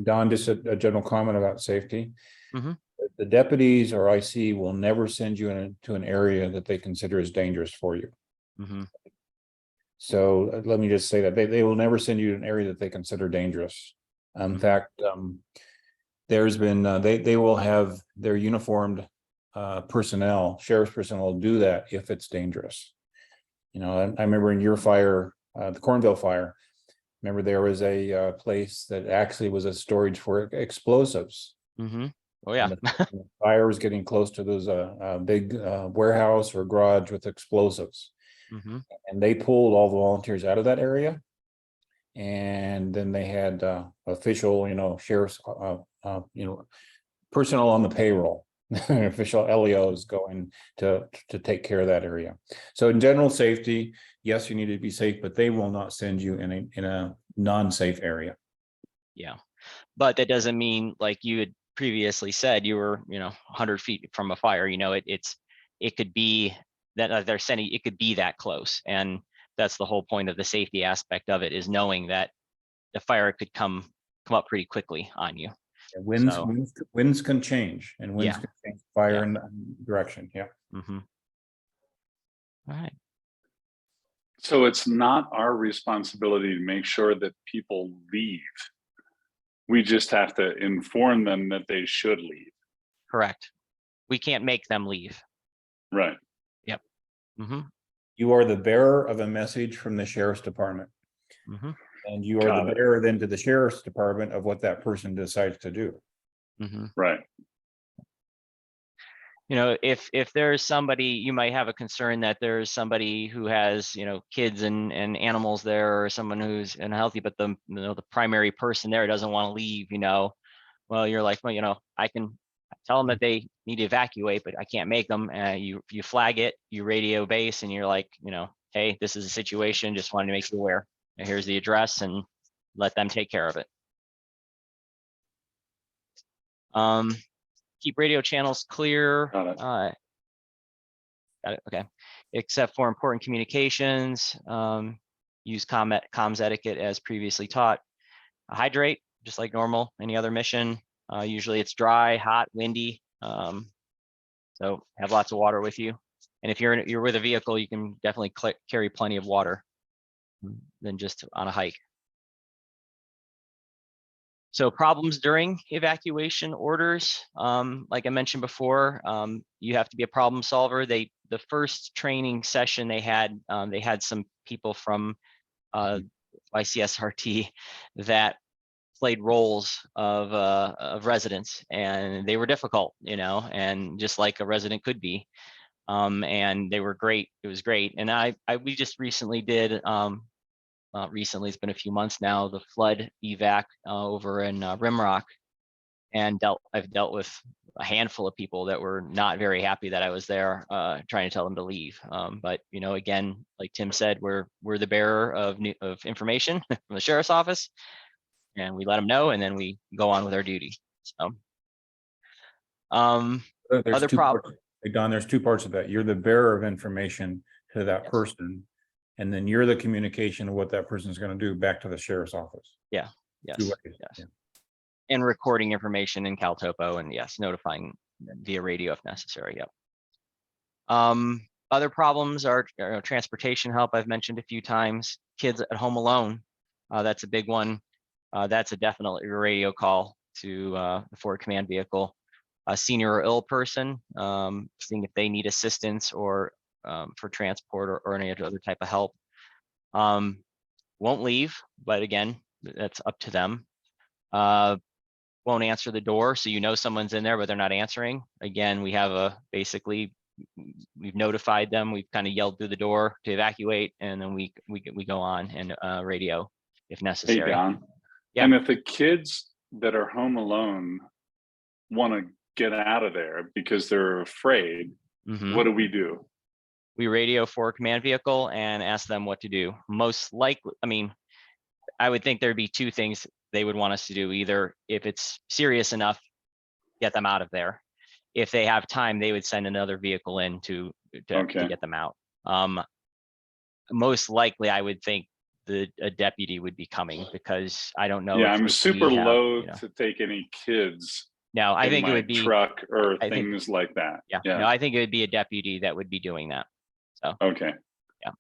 Don, just a general comment about safety. Mhm. The deputies or IC will never send you into an area that they consider as dangerous for you. Mhm. So let me just say that they will never send you to an area that they consider dangerous. In Mhm. fact, there's been, they will have their uniformed personnel, sheriff's personnel do that if it's dangerous. You know, I remember in your fire, the Cornville fire, remember there was a place that actually was a storage for explosives. Mhm. Oh yeah. And the fire was getting close to those big warehouse or garage with explosives. Mhm. And they pulled all the volunteers out of that area. And then they had official, you know, sheriff's, you know, personnel on the payroll, official LEOs going to take care of that area. So in general safety, yes, you need to be safe, but they will not send you in a non-safe area. Yeah, but that doesn't mean, like you had previously said, you were, 100 feet from a fire. It could be that they're sending, it could be that close, and that's the whole point of the safety aspect of it, is knowing that the fire could come up pretty quickly on you. Winds, So, winds can change, and winds Yeah. can change fire Yeah. and direction. Yeah. Mm-hmm. All right. So it's not our responsibility to make sure that people leave. We just have to inform them that they should leave. Correct. We can't make them leave. Right. Yep. Mm-hmm. You are the bearer of a message from the sheriff's department. Mm-hmm. And you are Got the it. bearer then to the sheriff's department of what that person decides to do. Mm-hmm. Right. If there's somebody, you might have a concern that there's somebody who has, kids and animals there, or someone who's unhealthy, but the primary person there doesn't want to leave, well, you're like, well, I can tell them that they need to evacuate, but I can't make them. You flag it, you radio base, and you're like, hey, this is a situation, just wanted to make you aware. And here's the address, and let them take care of it. Keep radio channels clear. Got it. Got it. Okay. Except for important communications, use comms etiquette as previously taught. Hydrate, just like normal, any other mission. Usually it's dry, hot, windy. So have lots of water with you. And if you're with a vehicle, you can definitely carry plenty of water than just on a hike. So problems during evacuation orders, like I mentioned before, you have to be a problem solver. The first training session they had some people from YCSRT that played roles of residents, and they were difficult, and just like a resident could be. And they were great. It was great. And we just recently did, recently, it's been a few months now, the flood evac over in Rimrock, and I've dealt with a handful of people that were not very happy that I was there, trying to tell them to leave. But again, like Tim said, we're the bearer of information from the sheriff's office, and we let them know, and then we go on with our duty. So, There's other two problem. parts. Hey, Don, there's two parts of that. You're the bearer of information to that Yes. person, and then you're the communication of what that person is going to do back to the sheriff's office. Yeah. Yes. Two ways. Yes. Yeah. And recording information in CalTopo, and yes, notifying via radio if necessary. Yep. Other problems are transportation help. I've mentioned a few times. Kids at home alone. That's a big one. that's a definitely a radio call to the forward command vehicle. A senior or ill person, seeing if they need assistance or for transport or any other type of help. Won't leave, but again, that's up to them. Won't answer the door, so you know someone's in there, but they're not answering. Again, we have basically we've notified them. We've kind of yelled through the door to evacuate, and then we go on and radio if Hey, necessary. Don. Yeah. And if the kids that are home alone want to get out of there because they're afraid, what do we do? We radio for command vehicle and ask them what to do. Most likely, I mean, I would think there'd be two things they would want us to do. Either if it's serious enough, get them out of there. If they have time, they would send another vehicle in to get them out. Most likely, I would think a deputy would be coming, because I don't know. Yeah, I'm if super we have, loath to take any kids. No, I think it would be truck or I think, things like that. Yeah. No, I think it would be a deputy that would be doing that. So okay. Yeah.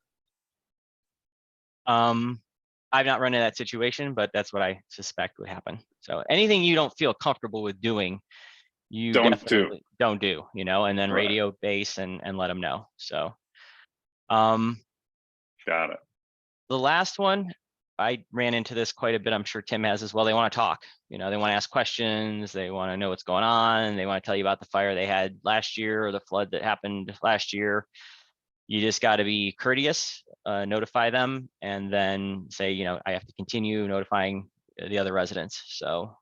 I've not run into that situation, but that's what I suspect would happen. So anything you don't feel comfortable with doing, you don't do, you know, and then radio base and let them know. So got it. The last one, I ran into this quite a bit. I'm sure Tim has as well. They want to talk, you know, they want to ask questions. They want to know what's going on. They want to tell you about the fire they had last year or the flood that happened last year. You just got to be courteous, notify them, and then say, you know, I have to continue notifying the other residents. So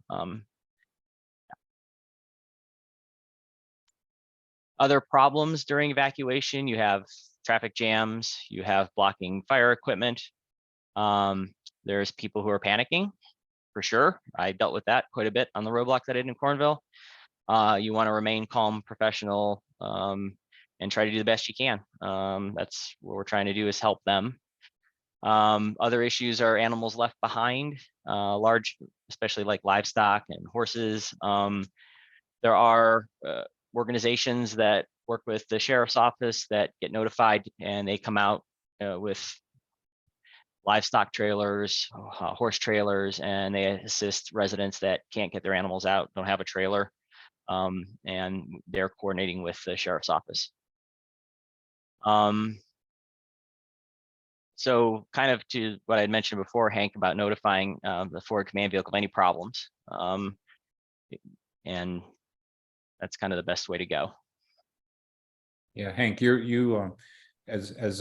other problems during evacuation, you have traffic jams, you have blocking fire equipment. There's people who are panicking, for sure. I dealt with that quite a bit on the roadblocks I did in Cornville. You want to remain calm, professional, and try to do the best you can. That's what we're trying to do, is help them. Other issues are animals left behind, large, especially like livestock and horses. There are organizations that work with the sheriff's office that get notified, and they come out with livestock trailers, horse trailers, and they assist residents that can't get their animals out, don't have a trailer, and they're coordinating with the sheriff's office. So kind of to what I had mentioned before, Hank, about notifying the forward command vehicle of any problems. And that's kind of the best way to go. Yeah, Hank, you as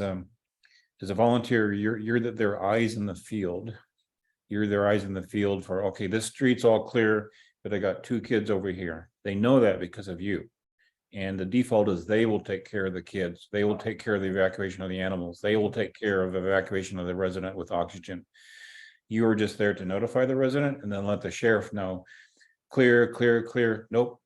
a volunteer, you're their eyes in the field. You're their eyes in the field for, okay, this street's all clear, but I got 2 kids over here. They know that because of you. And the default is they will take care of the kids. They will take care of the evacuation of the animals. They will take care of evacuation of the resident with oxygen. You are just there to notify the resident and then let the sheriff know, clear, clear, clear. Nope.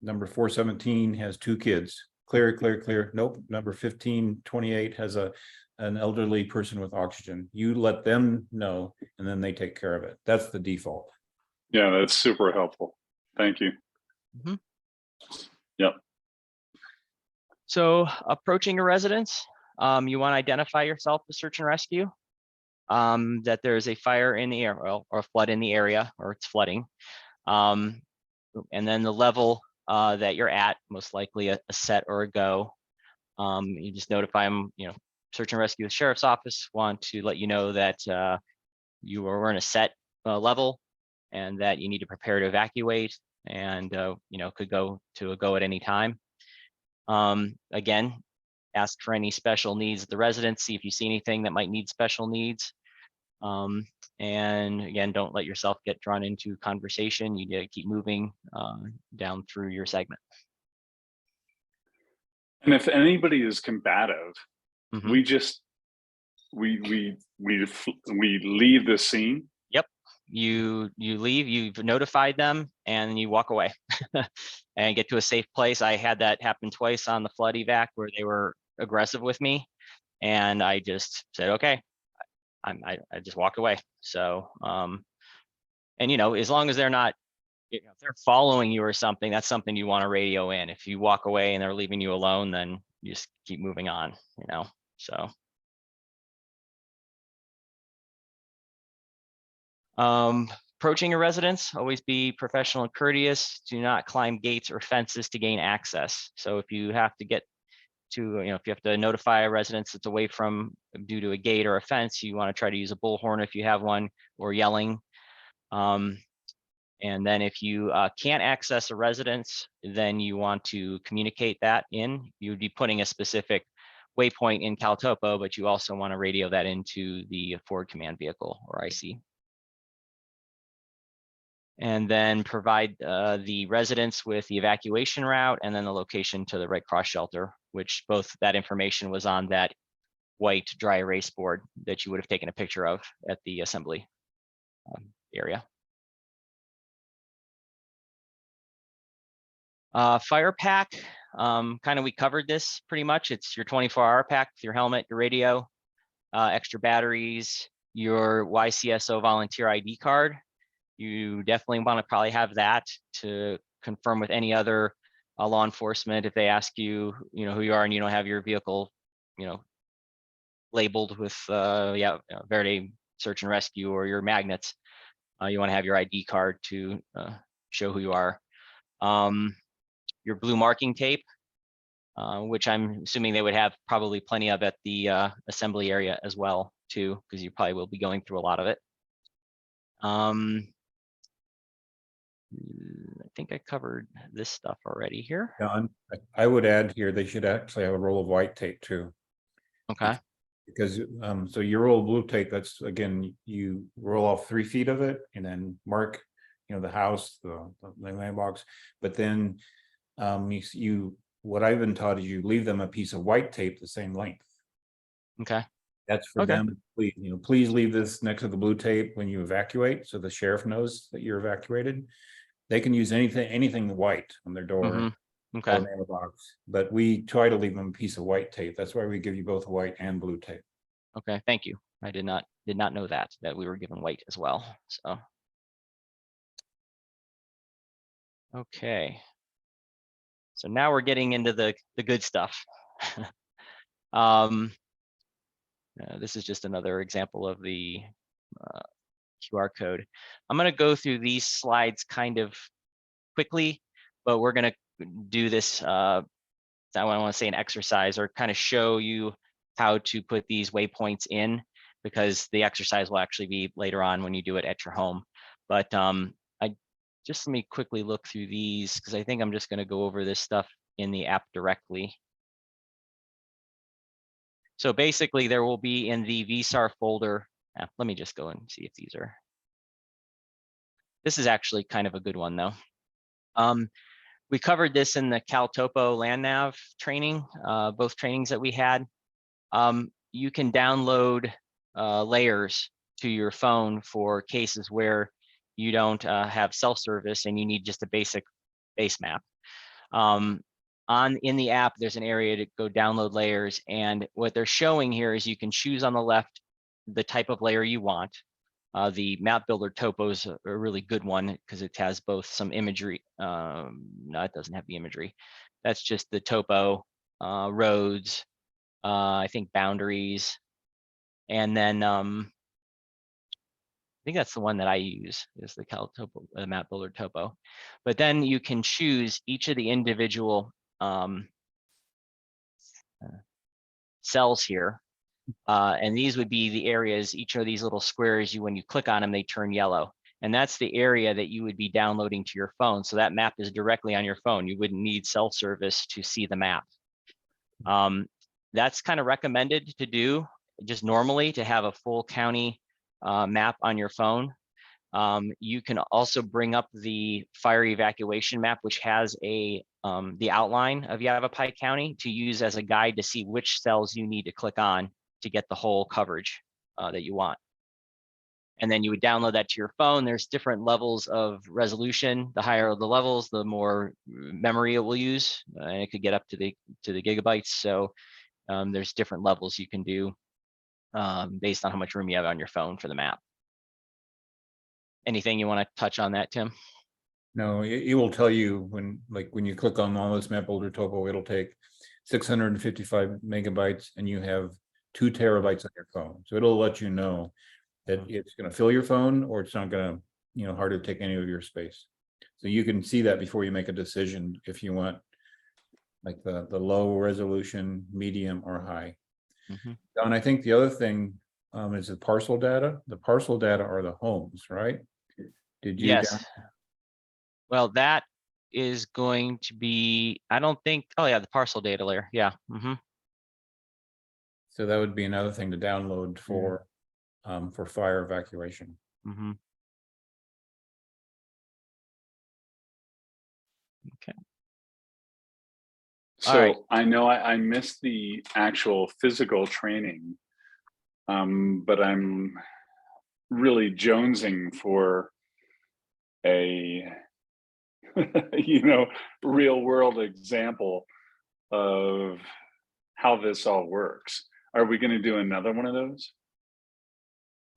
Number 417 has 2 kids. Clear, clear, clear. Nope. Number 1528 has an elderly person with oxygen. You let them know, and then they take care of it. That's the default. Yeah, that's super helpful. Thank you. Yep. So approaching a residence, you want to identify yourself to search and rescue, that there's a fire in the area or a flood in the area, or it's flooding. And then the level that you're at, most likely a set or a go. You just notify them, you know, search and rescue, the sheriff's office want to let you know that you are in a set level and that you need to prepare to evacuate, and you know, could go to a go at any time. Again, ask for any special needs of the residents, see if you see anything that might need special needs. And again, don't let yourself get drawn into conversation. You need to keep moving down through your segment. And if anybody is combative, we just we leave the scene. Yep, you leave. You've notified them, and you walk away and get to a safe place. I had that happen twice on the flood evac where they were aggressive with me, and I just said, okay, I just walked away. So and you know, as long as they're not, you know, if they're following you or something, that's something you want to radio in. If you walk away and they're leaving you alone, then you just keep moving on, you know. So Approaching a residence, always be professional and courteous. Do not climb gates or fences to gain access. So if you have to get to, if you have to notify a residence that's away from due to a gate or a fence, you want to try to use a bullhorn if you have one, or yelling. And then if you can't access a residence, then you want to communicate that in. You would be putting a specific waypoint in CalTopo, but you also want to radio that into the forward command vehicle or IC. And then provide the residents with the evacuation route and then the location to the Red Cross shelter, which both that information was on that white dry erase board that you would have taken a picture of at the assembly area. Fire pack, kind of we covered this pretty much. It's your 24-hour pack with your helmet, your radio, extra batteries, your YCSO volunteer ID card. You definitely want to probably have that to confirm with any other law enforcement if they ask you, who you are and you don't have your vehicle, labeled with Verde search and rescue or your magnets. You want to have your ID card to show who you are. Your blue marking tape, which I'm assuming they would have probably plenty of at the assembly area as well too, because you probably will be going through a lot of it. I think I covered this stuff already here. John, I would add here, they should actually have a roll of white tape too. Okay. Because so your roll of blue tape, that's again, you roll off 3 feet of it and then mark, the house, the mailbox, but then what I've been taught is you leave them a piece of white tape the same length. Okay. That's for them. Please, please leave this next to the blue tape when you evacuate, so the sheriff knows that you're evacuated. They can use anything white on their door. Mm-hmm. Okay. Or mailbox, but we try to leave them a piece of white tape. That's why we give you both white and blue tape. Okay, thank you. I did not know that we were given white as well. So. Okay. So now we're getting into the good stuff. This is just another example of the QR code. I'm going to go through these slides kind of quickly, but we're going to do this, I want to say an exercise, or kind of show you how to put these waypoints in, because the exercise will actually be later on when you do it at your home. But let me quickly look through these, because I think I'm just going to go over this stuff in the app directly. So basically there will be in the VSAR folder. Let me just go and see if these are. This is actually kind of a good one though. We covered this in the CalTopo LandNav training, both trainings that we had. You can download layers to your phone for cases where you don't have self-service and you need just a basic base map. In the app, there's an area to go download layers, and what they're showing here is you can choose on the left the type of layer you want. The map builder topo is a really good one because it has both some imagery. No, it doesn't have the imagery. That's just the topo, roads, I think boundaries, and then I think that's the one that I use, is the CalTopo, the map builder topo. But then you can choose each of the individual cells here. And these would be the areas, each of these little squares, when you click on them, they turn yellow. And that's the area that you would be downloading to your phone. So that map is directly on your phone. You wouldn't need self-service to see the map. That's kind of recommended to do just normally, to have a full county map on your phone. You can also bring up the fire evacuation map, which has the outline of Yavapai County, to use as a guide to see which cells you need to click on to get the whole coverage that you want. And then you would download that to your phone. There's different levels of resolution. The higher the levels, the more memory it will use, and it could get up to the gigabytes. So there's different levels you can do based on how much room you have on your phone for the map. Anything you want to touch on that, Tim? No, it will tell you when you click on this map builder topo, it'll take 655 megabytes and you have 2 terabytes on your phone. So it'll let you know that it's going to fill your phone or it's not going to hard to take any of your space. So you can see that before you make a decision if you want like the low resolution, medium, or high. And I think the other thing is the parcel data. The parcel data are the homes, right? Did you? Yes. Well, that is going to be, I don't think, oh yeah, the parcel data layer. Yeah. So that would be another thing to download for fire evacuation. Okay. So right. I know I missed the actual physical training, but I'm really jonesing for a real world example of how this all works. Are we going to do another one of those?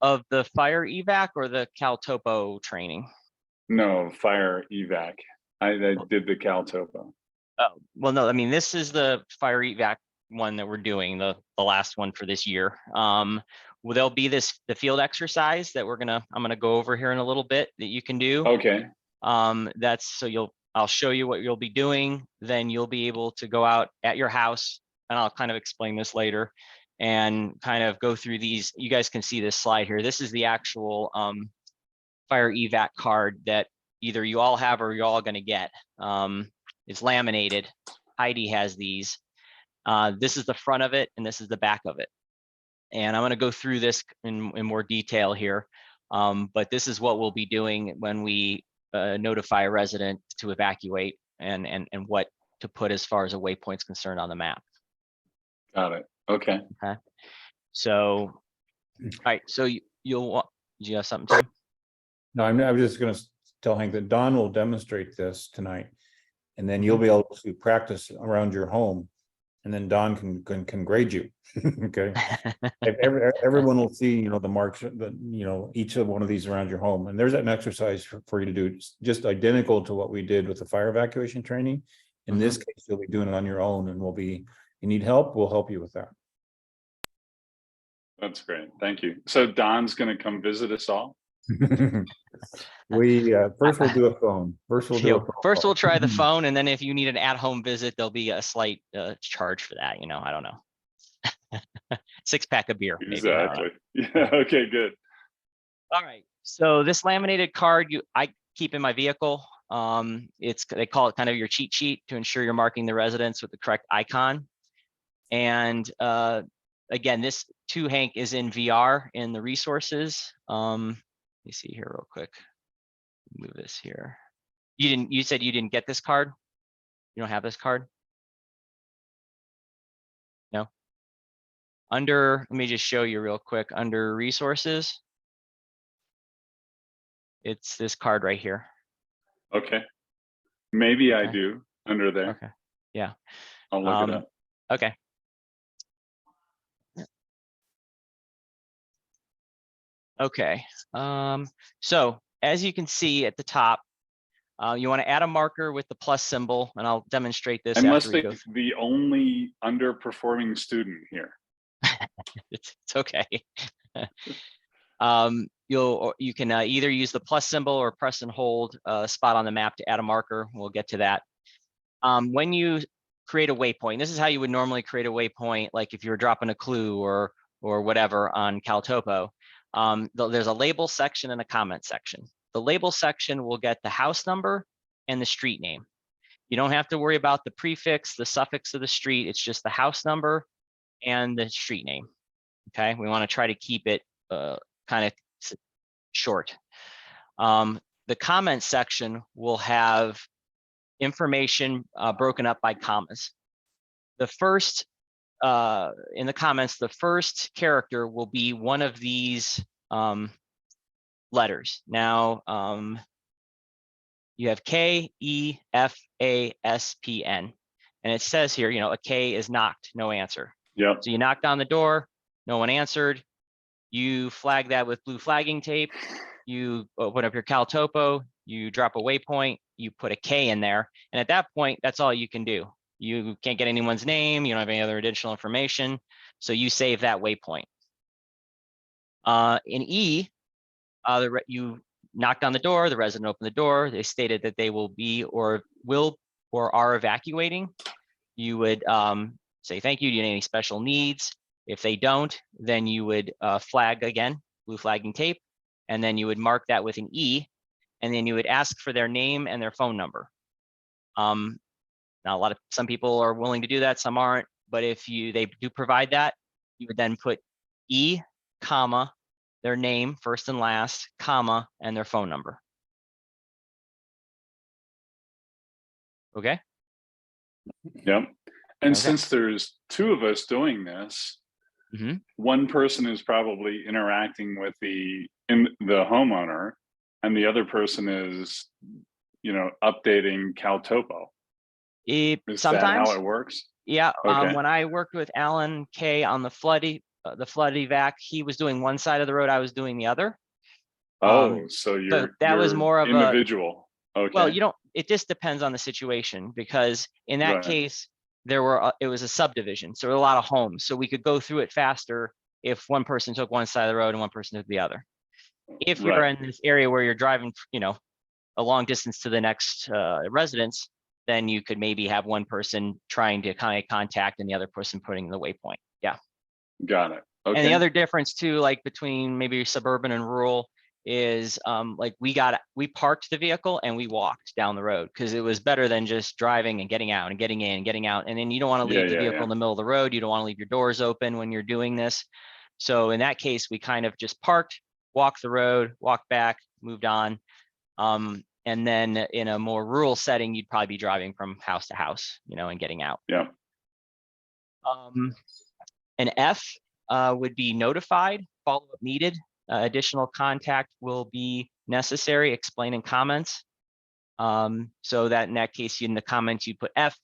Of the fire evac or the Cal Topo training? No, fire evac. I did the Cal Topo. Oh, well, no, I mean, this is the fire evac one that we're doing, the last one for this year. Well, there'll be the field exercise that I'm gonna go over here in a little bit that you can do. Okay. That's so I'll show you what you'll be doing. Then you'll be able to go out at your house, and I'll kind of explain this later and kind of go through these. You guys can see this slide here. This is the actual fire evac card that either you all have or you're all gonna get. It's laminated. Heidi has these. This is the front of it, and this is the back of it. And I'm going to go through this in more detail here. But this is what we'll be doing when we notify a resident to evacuate and what to put as far as a waypoint's concerned on the map. Got it. Okay. Okay. So, all right. So do you have something to? No, I'm just going to tell Hank that Don will demonstrate this tonight, and then you'll be able to practice around your home, and then Don can grade you. Okay. Everyone will see, the marks, each of one of these around your home, and there's an exercise for you to do, just identical to what we did with the fire evacuation training. In this case, you'll be doing it on your own, and you need help, we'll help you with that. That's great. Thank you. So Don's going to come visit us all. We first we'll do a phone. First we'll try the phone, and then if you need an at-home visit, there'll be a slight charge for that. I don't know. 6-pack of beer. Exactly. Yeah. Okay. Good. All right. So this laminated card I keep in my vehicle. They call it kind of your cheat sheet to ensure you're marking the residents with the correct icon. And again, this too, Hank, is in VR in the resources. Let me see here real quick. Move this here. You said you didn't get this card? You don't have this card? No. Let me just show you real quick. Under resources, it's this card right here. Okay. Maybe I do under there. Okay. Yeah. I'll look it up. Okay. Okay. So as you can see at the top, you want to add a marker with the plus symbol, and I'll demonstrate this. I must be the only underperforming student here. It's okay. You can either use the plus symbol or press and hold a spot on the map to add a marker. We'll get to that. When you create a waypoint, this is how you would normally create a waypoint, like if you were dropping a clue or whatever on CalTopo. There's a label section and a comment section. The label section will get the house number and the street name. You don't have to worry about the prefix, the suffix of the street. It's just the house number and the street name. Okay, we want to try to keep it kind of short. The comment section will have information broken up by commas. The first, in the comments, the first character will be one of these letters. Now, you have K, E, F, A, S, P, N. And it says here, a K is knocked, no answer. Yeah. So you knocked on the door, no one answered. You flag that with blue flagging tape. You open up your CalTopo, you drop a waypoint, you put a K in there. And at that point, that's all you can do. You can't get anyone's name. You don't have any other additional information. So you save that waypoint. In E, you knocked on the door, the resident opened the door, they stated that they will or are evacuating, you would say, thank you, do you need any special needs? If they don't, then you would flag again, blue flagging tape, and then you would mark that with an E, and then you would ask for their name and their phone number. Now, some people are willing to do that, some aren't, but if they do provide that, you would then put E, comma, their name, first and last, comma, and their phone number. Okay? Yep. And Okay. since there's two of us doing this, Mhm. one person is probably interacting with the homeowner, and the other person is, updating CalTopo. Is that how Sometimes, it works? yeah. Okay. When I worked with Alan Kay on the flood evac, he was doing one side of the road, I was doing the other. Oh, so But you're that was more of individual. Okay. well, it just depends on the situation, because in that Right. case, it was a subdivision, so there were a lot of homes, so we could go through it faster if one person took one side of the road and one person took the other. If you're Right. in this area where you're driving, a long distance to the next residence, then you could maybe have one person trying to kind of contact and the other person putting the waypoint. Yeah. Got it. Okay. And the other difference too, like between maybe suburban and rural, is like we parked the vehicle and we walked down the road, because it was better than just driving and getting out and getting in and getting out. And then you don't want to leave the vehicle in the middle of the road. You don't want to leave your doors open when you're doing this. So in that case, we kind of just parked, walked the road, walked back, moved on. And then in a more rural setting, you'd probably be driving from house to house, and getting out. Yeah. An F would be notified, follow-up needed. Additional contact will be necessary, explain in comments. So that in that case, in the comments, you put F,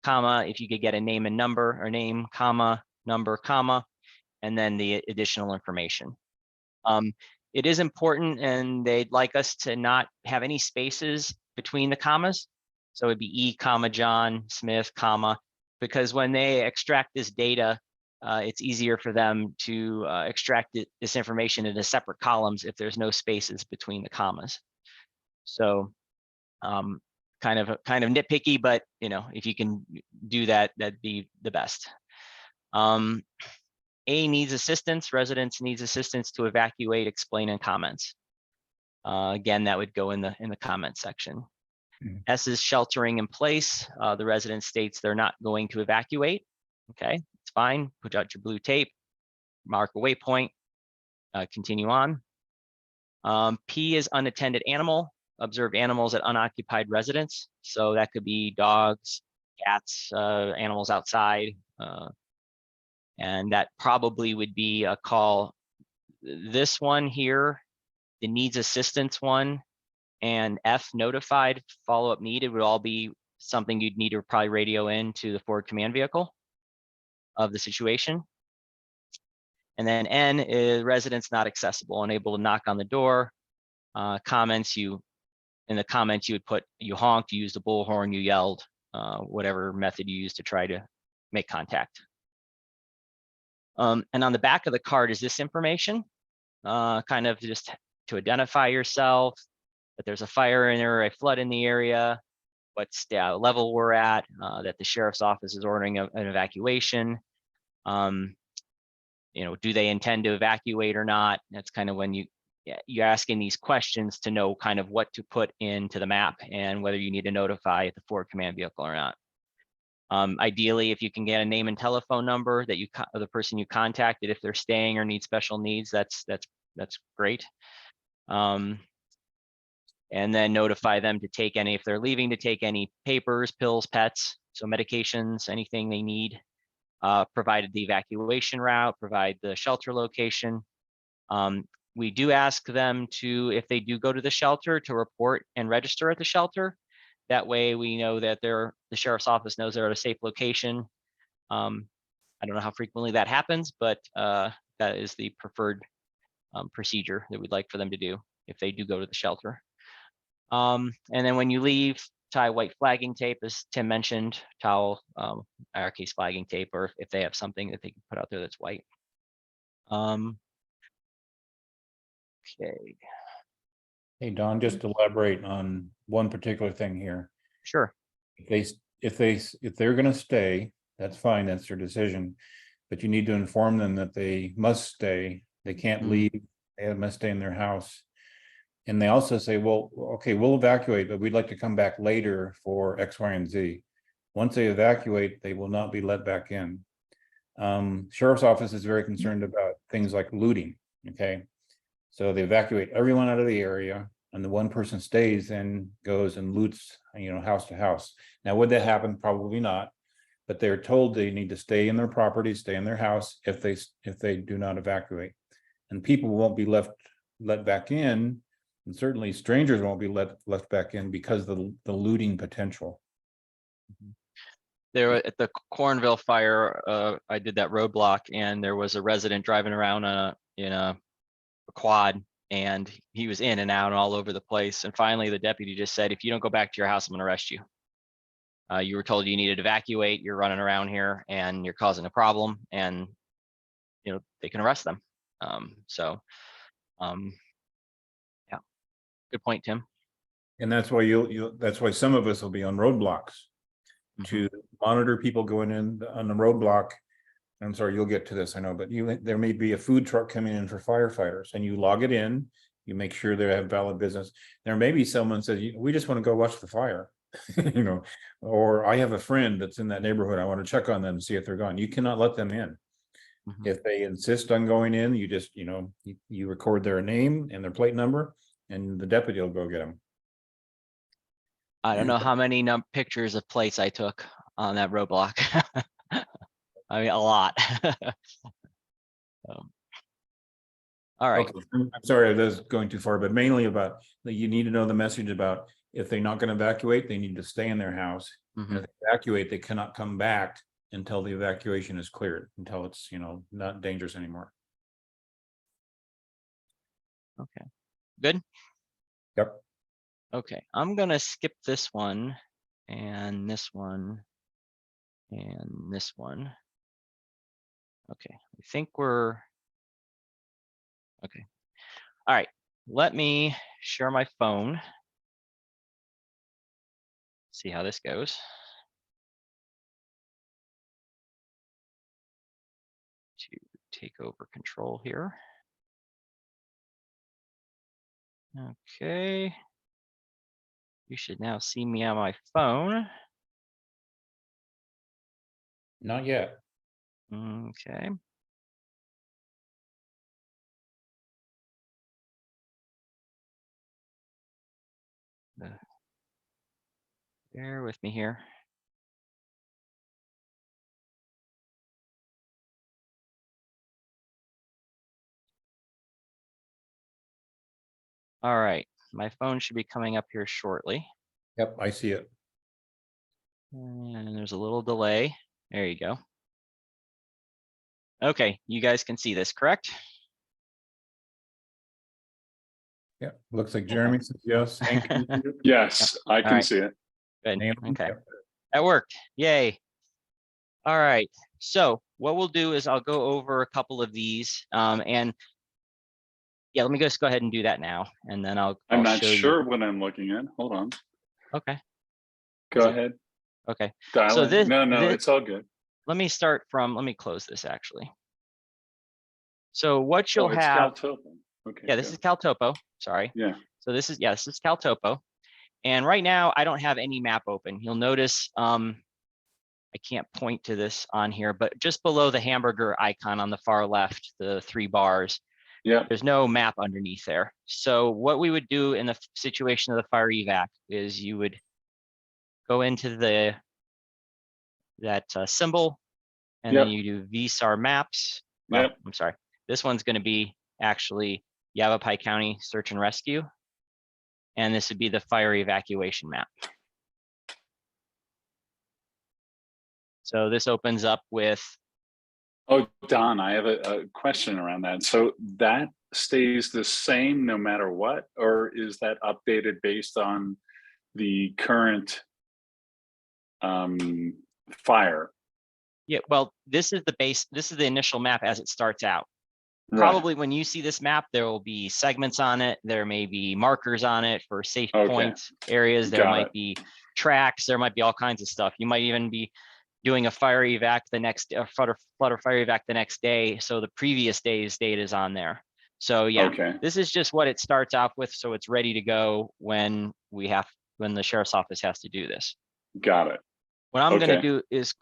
comma, if you could get a name and number, or name, comma, number, comma, and then the additional information. It is important, and they'd like us to not have any spaces between the commas. So it'd be E, comma, John Smith, comma, because when they extract this data, it's easier for them to extract this information into separate columns if there's no spaces between the commas. So kind of nitpicky, but if you can do that, that'd be the best. A needs assistance, residents needs assistance to evacuate, explain in comments. Again, that would go in the comment section. Mhm. S is sheltering in place. The resident states they're not going to evacuate. Okay, it's fine. Put out your blue tape, mark a waypoint, continue on. P is unattended animal. Observed animals at unoccupied residence. So that could be dogs, cats, animals outside. And that probably would be a call. This one here, the needs assistance one, and F, notified, follow-up needed, would all be something you'd need to probably radio in to the forward command vehicle of the situation. And then N is residents not accessible, unable to knock on the door. Comments, in the comments you would put, you honked, you used a bullhorn, you yelled, whatever method you used to try to make contact. And on the back of the card is this information, kind of just to identify yourself, that there's a fire in or a flood in the area, what level we're at, that the sheriff's office is ordering an evacuation. Do they intend to evacuate or not? That's kind of when you're asking these questions to know kind of what to put into the map and whether you need to notify the forward command vehicle or not. Ideally, if you can get a name and telephone number of the person you contacted, if they're staying or need special needs, that's great. And then notify them to take if they're leaving, to take any papers, pills, pets, so medications, anything they need. Provided the evacuation route, provide the shelter location. We do ask them to, if they do go to the shelter, to report and register at the shelter. That way we know that the sheriff's office knows they're at a safe location. I don't know how frequently that happens, but that is the preferred procedure that we'd like for them to do if they do go to the shelter. And then when you leave, tie white flagging tape, as Tim mentioned, towel, our case flagging tape, or if they have something that they can put out there that's white. Okay. Hey, Don, just elaborate on one particular thing here. Sure. If they're gonna stay, that's fine, that's their decision. But you need to inform them that they must stay, they can't leave, they must stay in their house. And they also say, well, okay, we'll evacuate, but we'd like to come back later for X, Y, and Z. Once they evacuate, they will not be let back in. Sheriff's office is very concerned about things like looting, okay? So they evacuate everyone out of the area, and the one person stays and goes and loots, house to house. Now, would that happen? Probably not. But they're told they need to stay in their property, stay in their house if they do not evacuate. And people won't be let back in, and certainly strangers won't be left back in because of the looting potential. There at the Cornville fire, I did that roadblock, and there was a resident driving around in a quad, and he was in and out and all over the place. And finally, the deputy just said, "If you don't go back to your house, I'm going to arrest you. You were told you needed to evacuate. You're running around here, and you're causing a problem." And they can arrest them. Yeah, good point, Tim. And that's why that's why some of us will be on roadblocks to monitor people going in on the roadblock. I'm sorry, you'll get to this, I know, but there may be a food truck coming in for firefighters, and you log it in, you make sure they have valid business. There may be someone says, we just want to go watch the fire, or I have a friend that's in that neighborhood, I want to check on them and see if they're gone. You cannot let them in. If they insist on going in, you just, you record their name and their plate number, and the deputy will go get them. I don't know how many pictures of plates I took on that roadblock. I mean, a lot. All right. Okay. I'm sorry, I was going too far, but mainly about that you need to know the message about if they're not going to evacuate, they need to stay in their house. And if they evacuate, they cannot come back until the evacuation is cleared, until it's, not dangerous anymore. Okay, good. Yep. Okay, I'm gonna skip this one and this one and this one. Okay, I think we're okay. All right, let me share my phone. See how this goes. To take over control here. Okay. You should now see me on my phone. Not yet. Okay. Bear with me here. All right, my phone should be coming up here shortly. Yep, I see it. And there's a little delay. There you go. Okay, you guys can see this, correct? Yeah, looks like Jeremy says yes. Yes, I can see it. Good. Okay, that worked. Yay. All right, so what we'll do is I'll go over a couple of these, and yeah, let me just go ahead and do that now, and then I'll I'm not show sure you. what I'm looking at. Hold on. Okay. Go ahead. Okay. Dial So in. No, it's all good. Let me start from. Let me close this actually. So what you'll Oh, it's have. Caltopo. Okay. Yeah, this is Caltopo. Sorry. Yeah. So this is Caltopo. And right now I don't have any map open. You'll notice I can't point to this on here, but just below the hamburger icon on the far left, the 3 bars, Yeah. there's no map underneath there. So what we would do in the situation of the fire evac is you would go into that symbol, and then you do VSAR maps. Well, I'm sorry. This one's going to be actually Yavapai County Search and Rescue. And this would be the fire evacuation map. So this opens up with. Oh, Don, I have a question around that. So that stays the same no matter what, or is that updated based on the current fire? Yeah, well, this is the base. This is the initial map as it starts out. probably when you see this map, there will be segments on it. There may be markers on it for safe Okay. point areas. There Got might it. be tracks. There might be all kinds of stuff. You might even be doing a fire evac the next flood or fire evac the next day. So the previous day's data is on there. So yeah, Okay. this is just what it starts off with. So it's ready to go when the sheriff's office has to do this. Got it. What I'm going to Okay. do is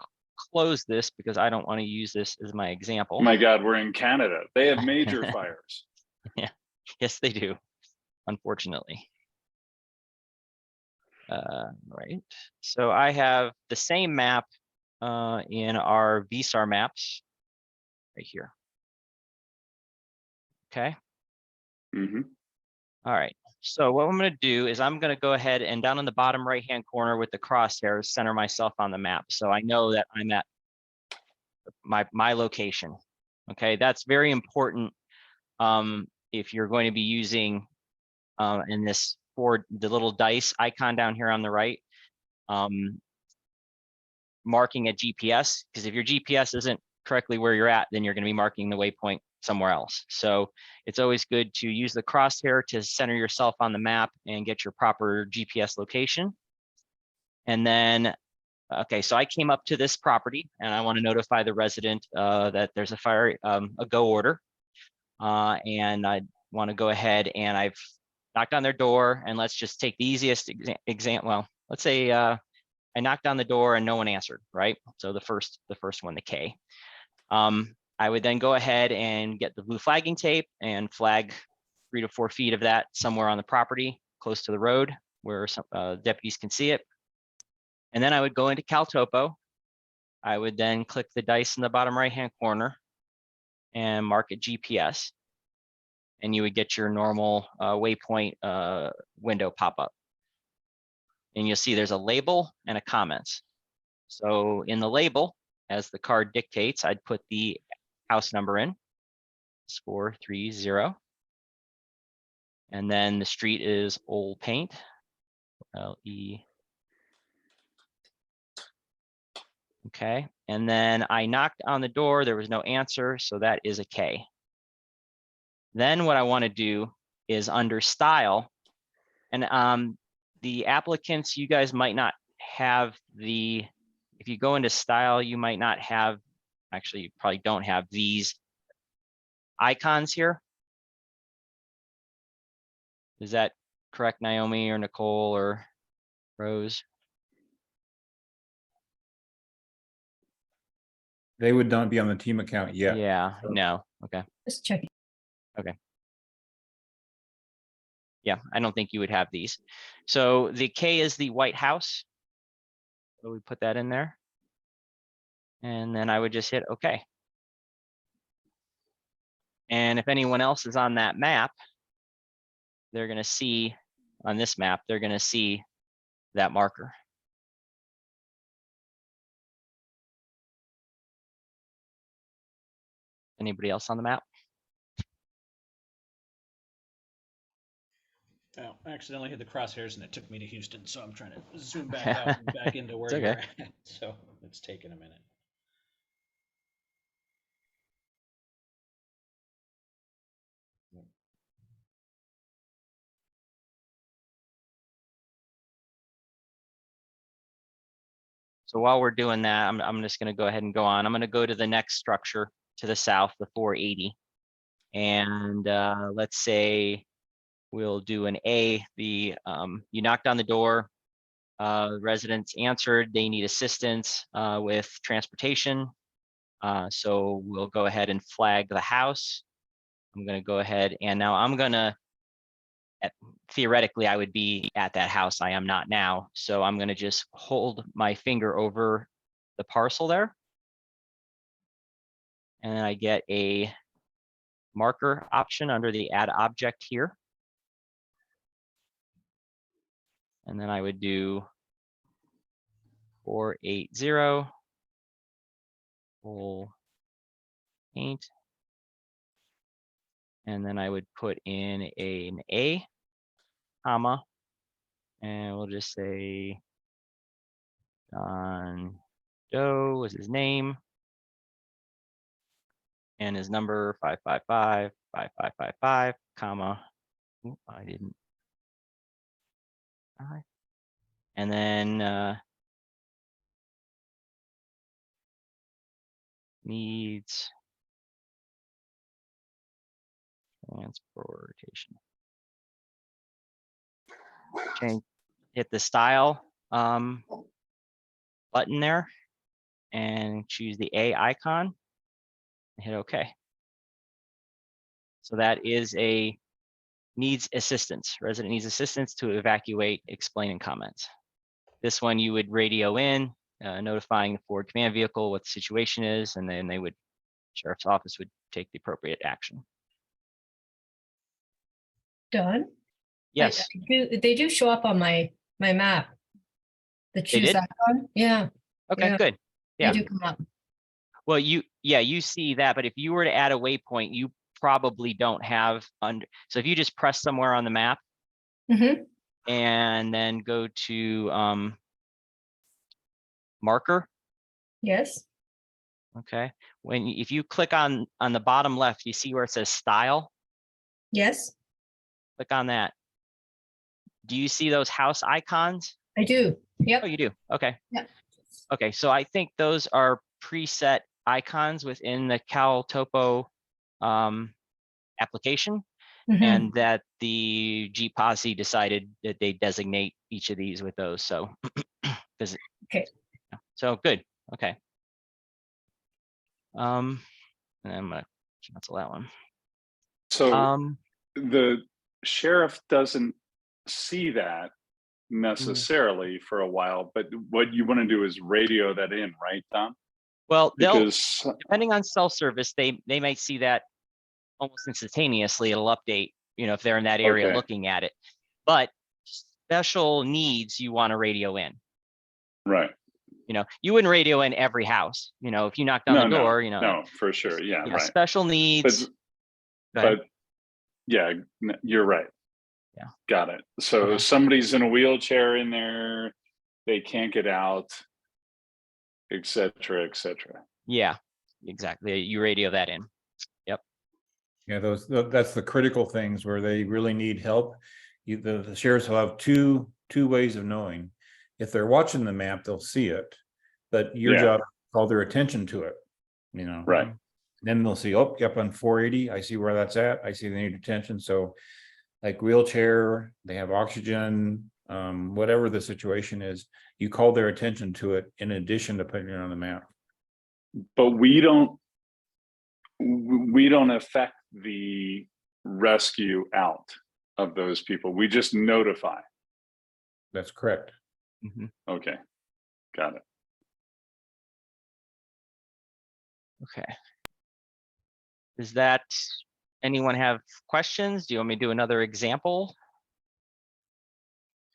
close this because I don't want to use this as my example. Oh my God, we're in Canada. They have major fires. Yeah, yes, they do, unfortunately. Right. So I have the same map in our VSAR maps right here. Okay. Mm-hmm. All right. So what I'm going to do is I'm going to go ahead and down in the bottom right-hand corner with the crosshairs, center myself on the map. So I know that I'm at my location. Okay. That's very important. If you're going to be using in this for the little dice icon down here on the right, marking a GPS, because if your GPS isn't correctly where you're at, then you're going to be marking the waypoint somewhere else. So it's always good to use the crosshair to center yourself on the map and get your proper GPS location. And then, okay, so I came up to this property and I want to notify the resident that there's a fire, a go order. And I want to go ahead and I've knocked on their door, and let's just take the easiest example. Well, let's say I knocked on the door and no one answered, right? So the first one, the K. I would then go ahead and get the blue flagging tape and flag 3 to 4 feet of that somewhere on the property, close to the road where some deputies can see it. And then I would go into CalTopo. I would then click the dice in the bottom right-hand corner and mark it GPS. And you would get your normal waypoint window pop up. And you'll see there's a label and a comments. So in the label, as the card dictates, I'd put the house number in. It's 430. And then the street is Old Paint, LE. Okay, and then I knocked on the door, there was no answer, so that is a K. Then what I want to do is under style, and the applicants, you guys might not have the, if you go into style, you might not have, actually you probably don't have these icons here. Is that correct, Naomi or Nicole or Rose? They would not be on the team account yet. Yeah, no, okay. Just checking. Okay. Yeah, I don't think you would have these. So the K is the White House. So we put that in there. And then I would just hit OK. And if anyone else is on that map, they're going to see on this map, they're going to see that marker. Anybody else on the map? Oh, I accidentally hit the crosshairs and it took me to Houston, so I'm trying to zoom back out and back into where you're at. So it's taking a minute. So while we're doing that, I'm just going to go ahead and go on. I'm going to go to the next structure to the south, the 480. And let's say we'll do an A. You knocked on the door, residents answered, they need assistance with transportation. So we'll go ahead and flag the house. I'm going to go ahead and now I'm going to, theoretically, I would be at that house. I am not now. So I'm going to just hold my finger over the parcel there. And then I get a marker option under the add object here. And then I would do 480 full paint. And then I would put in an A, comma, and we'll just say John Doe was his name. and is number 555-5555, comma, oop, I didn't. And then needs transportation. Change, hit the style button there and choose the A icon and hit OK. So that is a needs assistance. Resident needs assistance to evacuate, explain, and comment. This one you would radio in, notifying the forward command vehicle what the situation is, and then sheriff's office would take the appropriate action. Done. Yes, They do show up on my map. The choose did? icon. Yeah. Okay, Yeah. good. Yeah. They do come up. Well, you see that, but if you were to add a waypoint, you probably don't have under. So if you just press somewhere on the map Mm-hmm. and then go to marker. Yes. Okay. If you click on the bottom left, you see where it says style. Yes, Click on that. Do you see those house icons? I do. Yep. Oh, you do. Okay. Yep. Okay. So I think those are preset icons within the Cal Topo application, Mhm. and that the G Posse decided that they designate each of these with those. So, Okay. So good. Okay. And I'm gonna cancel that one. So the sheriff doesn't see that necessarily for a while, but what you want to do is radio that in, right, Tom? Well, Because depending on self-service, they might see that almost instantaneously. It'll update, if they're in that area Okay. looking at it. But special needs, you want to radio in. right. You wouldn't radio in every house. If you knocked on the door, no, for sure. Yeah, right. Special needs. But yeah, you're right. Yeah. Got it. So Okay. somebody's in a wheelchair in there, they can't get out, et cetera, et cetera. Yeah, exactly. You radio that in. Yeah, that's the critical things where they really need help. The sheriffs will have two ways of knowing. If they're watching the map, they'll see it, but your Yeah. job is to call their attention to it, Right. Then they'll see, oh, yep, on 480, I see where that's at. I see they need attention. So like wheelchair, they have oxygen, whatever the situation is, you call their attention to it in addition to putting it on the map. But we don't affect the rescue out of those people. We just notify. That's correct. Mhm. Okay. Got it. Okay. Does anyone have questions? Do you want me to do another example?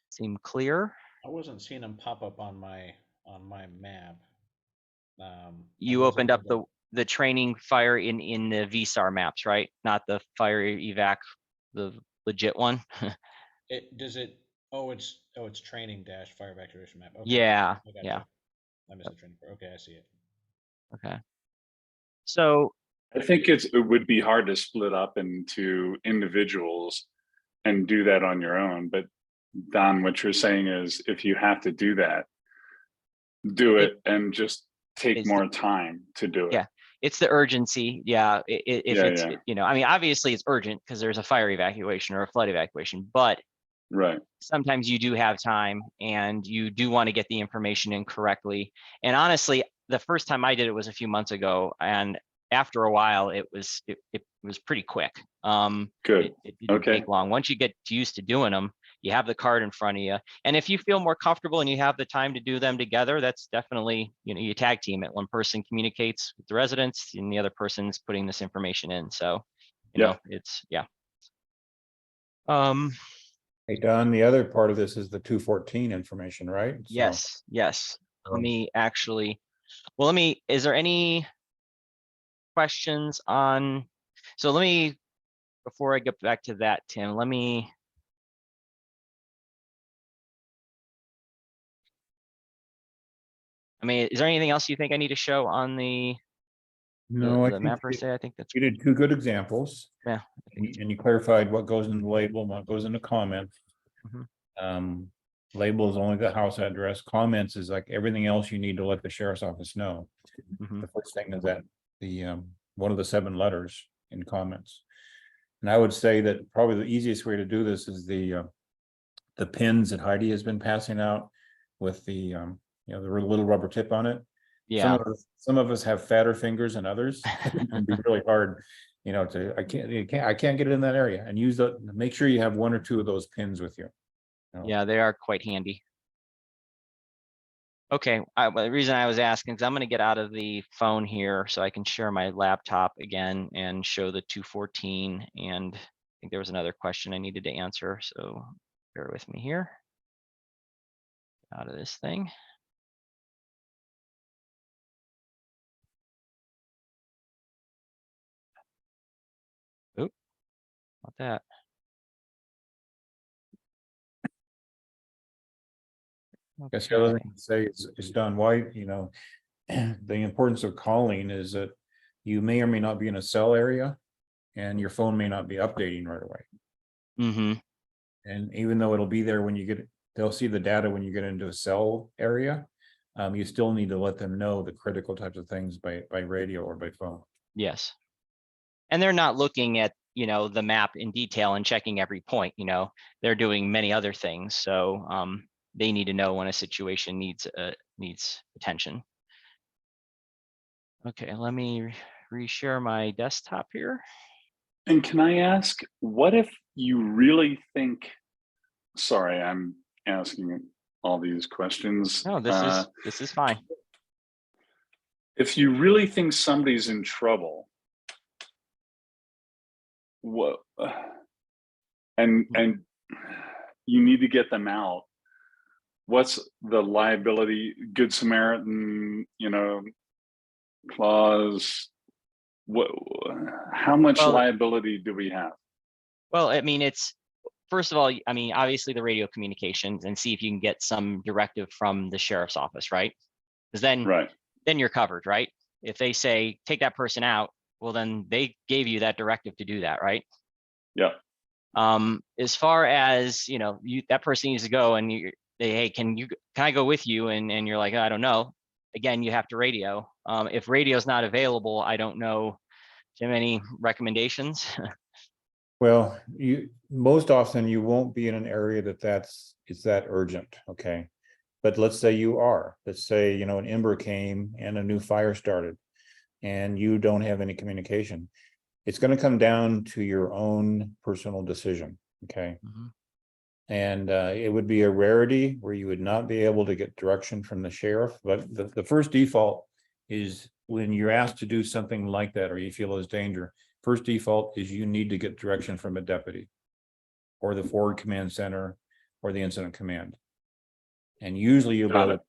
Seem clear? I wasn't seeing them pop up on my map. You opened up the training fire in the VSAR maps, right? Not the fire evac, the legit one. It's training dash fire evacuation map. Okay. Yeah. I got Yeah. you. I missed the training. Okay, I see it. Okay. So I think it would be hard to split up into individuals and do that on your own. But Don, what you're saying is if you have to do that, do it and just take more time to do it. Yeah. It's the urgency. Yeah. If it's, obviously it's urgent because there's a fire evacuation or a flood evacuation, but right. Sometimes you do have time and you do want to get the information in correctly. And honestly, the first time I did it was a few months ago, and after a while it was pretty quick. Good. It didn't take long. Once you get used to doing them, you have the card in front of you, and if you feel more comfortable and you have the time to do them together, that's definitely, you tag team it. One person communicates with the residents and the other person's putting this information in. So it's Hey, Don, the other part of this is the 214 information, right? So, yes. Let me actually, is there any questions on, before I get back to that, Tim, is there anything else you think I need to show on the No, I the think map per se. I think that's, you did two good examples. yeah. And you clarified what goes in the label and what goes in the comment. Mhm. Label is only the house address. Comments is like everything else you need to let the sheriff's office know. Mhm. The first thing is that the one of the 7 letters in comments. And I would say that probably the easiest way to do this is the pins that Heidi has been passing out with the the little rubber tip on it. Yeah. Some of us have fatter fingers than others. It can be really hard, I can't get it in that area, and make sure you have 1 or 2 of those pins with you. Yeah, they are quite handy. Okay, well, the reason I was asking is I'm going to get out of the phone here so I can share my laptop again and show the 214. And I think there was another question I needed to answer, so bear with me here. Out of this thing. Oop, not that. Guess the other Okay. thing to say is Don White, the importance of calling is that you may or may not be in a cell area and your phone may not be updating right away. Mm-hmm. And even though it'll be there when you get, they'll see the data when you get into a cell area. You still need to let them know the critical types of things by radio or by phone. Yes. And they're not looking at, the map in detail and checking every point, they're doing many other things. So they need to know when a situation needs attention. Okay, let me reshare my desktop here. And can I ask, what if you really think, sorry, I'm asking all these questions. No, this is fine. If you really think somebody's in trouble, what, and you need to get them out, what's the liability, Good Samaritan, clause? What, how much Well, liability do we have? Well, I mean, it's, first of all, I mean, obviously the radio communications, and see if you can get some directive from the sheriff's office, right? Because Right. then you're covered, right? If they say, take that person out, well, then they gave you that directive to do that, right? Yeah. As far as, that person needs to go and hey, can I go with you? And you're like, I don't know. Again, you have to radio. If radio is not available, I don't know. Do you have any recommendations? Well, most often you won't be in an area it's that urgent, okay? But let's say you are. Let's say, an ember came and a new fire started and you don't have any communication. It's going to come down to your own personal decision, okay? Mhm. And it would be a rarity where you would not be able to get direction from the sheriff. But the first default is when you're asked to do something like that or you feel there's danger, first default is you need to get direction from a deputy or the forward command center or the incident command. And usually you'll Got go, it.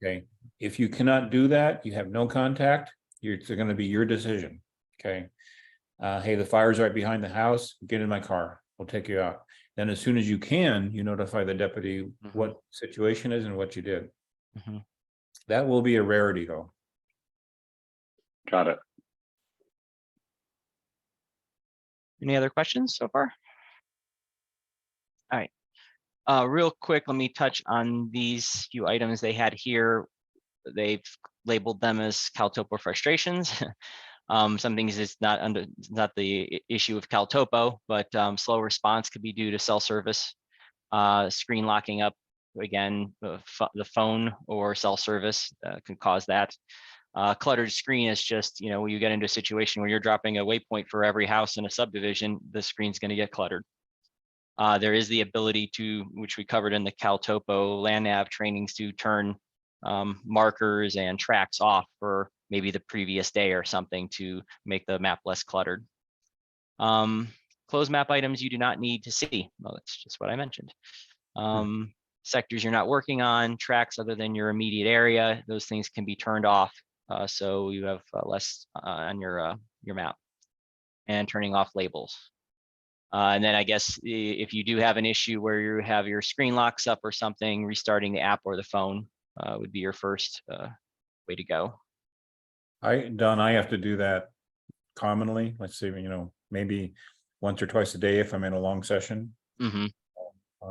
okay, if you cannot do that, you have no contact, it's going to be your decision, okay? Hey, the fire's right behind the house, get in my car, we'll take you out. Then as soon as you can, you notify the deputy what situation is and what you did. Mhm. That will be a rarity though. Got it. Any other questions so far? All right. Real quick, let me touch on these few items they had here. They've labeled them as CalTopo frustrations. Some things it's not the issue of CalTopo, but slow response could be due to cell service, screen locking up. Again, the phone or cell service can cause that. Cluttered screen is just, when you get into a situation where you're dropping a waypoint for every house in a subdivision, the screen's going to get cluttered. There is the ability to, which we covered in the CalTopo land nav trainings, to turn markers and tracks off for maybe the previous day or something to make the map less cluttered. Closed map items you do not need to see. Well, that's just what I mentioned. Sectors you're not working on, tracks other than your immediate area, those things can be turned off. So you have less on your map, and turning off labels. And then I guess if you do have an issue where you have your screen locks up or something, restarting the app or the phone would be your first way to go. I have to do that commonly. Let's see, maybe once or twice a day if I'm in a long session. Mhm.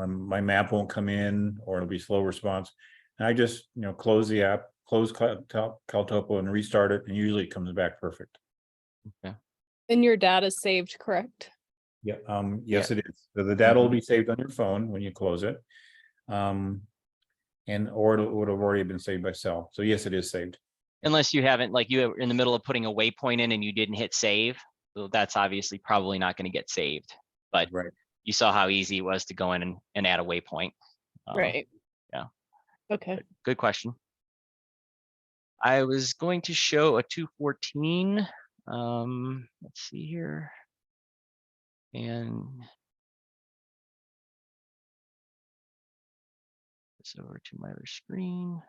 My map won't come in or it'll be slow response. And I just, close the app, close Caltopo and restart it, and usually it comes back perfect. And your data is saved, correct? Yeah, yes, it is. So the data will be saved on your phone when you close it. And or it would have already been saved by cell. So yes, it is saved. Unless you haven't, like you were in the middle of putting a waypoint in and you didn't hit save, so that's obviously probably not going to get saved. But Right. you saw how easy it was to go in and add a waypoint. Right. yeah. Okay. Good question. I was going to show a 214. Let's see here. And this over to my other screen.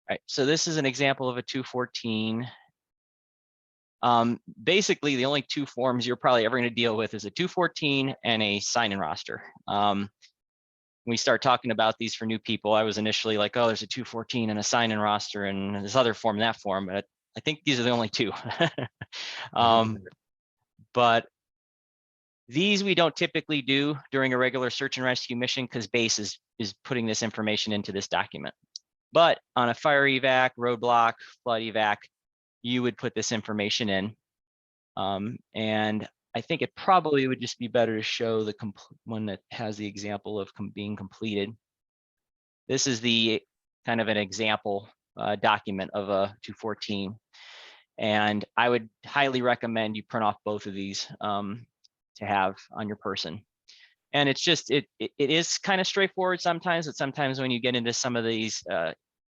All right, so this is an example of a 214. Basically, the only two forms you're probably ever going to deal with is a 214 and a sign-in roster. When we start talking about these for new people, I was initially like, oh, there's a 214 and a sign-in roster and this other form, that form, but I think these are the only two. But these we don't typically do during a regular search and rescue mission because base is putting this information into this document. But on a fire evac, roadblock, flood evac, you would put this information in. And I think it probably would just be better to show the one that has the example of being completed. This is the kind of an example document of a 214. And I would highly recommend you print off both of these to have on your person. And it's just, it is kind of straightforward sometimes, but sometimes when you get into some of these,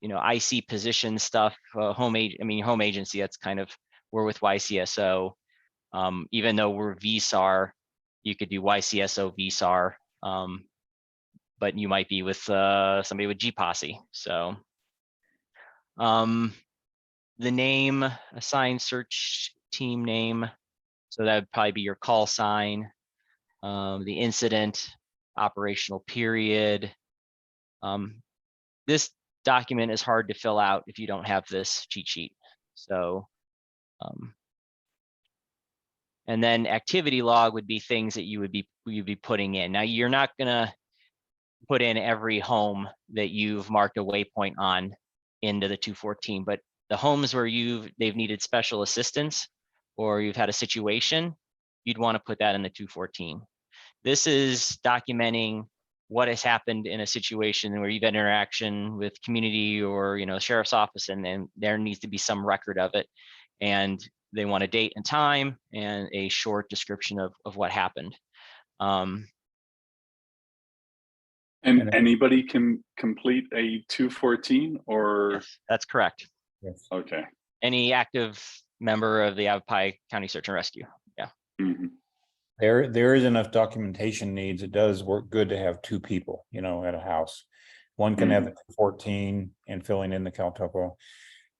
IC position stuff, home agency, that's kind of, we're with YCSO. Even though we're VSAR, you could do YCSO VSAR, but you might be with somebody with GPOSI. So the name, assigned search team name, so that would probably be your call sign, the incident, operational period. This document is hard to fill out if you don't have this cheat sheet. So and then activity log would be things that you'd be putting in. Now you're not gonna put in every home that you've marked a waypoint on into the 214, but the homes where they've needed special assistance or you've had a situation, you'd want to put that in the 214. This is documenting what has happened in a situation where you've had interaction with community or sheriff's office, and then there needs to be some record of it. And they want a date and time and a short description of what happened. And anybody can complete a 214 or? Yes, that's correct. Yes. Okay. Any active member of the Yavapai County Search and Rescue. Yeah. Mm-hmm. There is enough documentation needs. It does work good to have two people, at a house. One can have the 14 and filling in the Caltopo.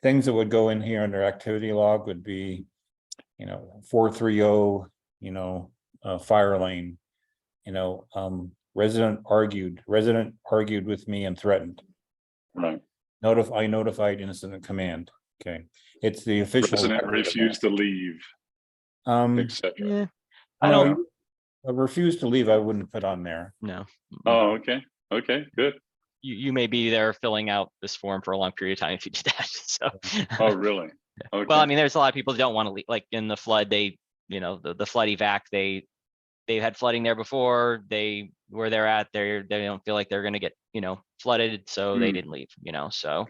Things that would go in here under activity log would be, 430, fire lane, resident argued with me and threatened. Right. I notified incident command. Okay. It's the official. Resident refused to leave, etc. Yeah. I don't. A refuse to leave, I wouldn't put on there. No. Oh, okay. Okay, good. You may be there filling out this form for a long period of time if you did that. So. Oh, really? Okay. Well, I mean, there's a lot of people who don't want to leave. Like in the flood, the flood evac, they've had flooding there before. Where they're at, they don't feel like they're going to get flooded, so they didn't leave. So.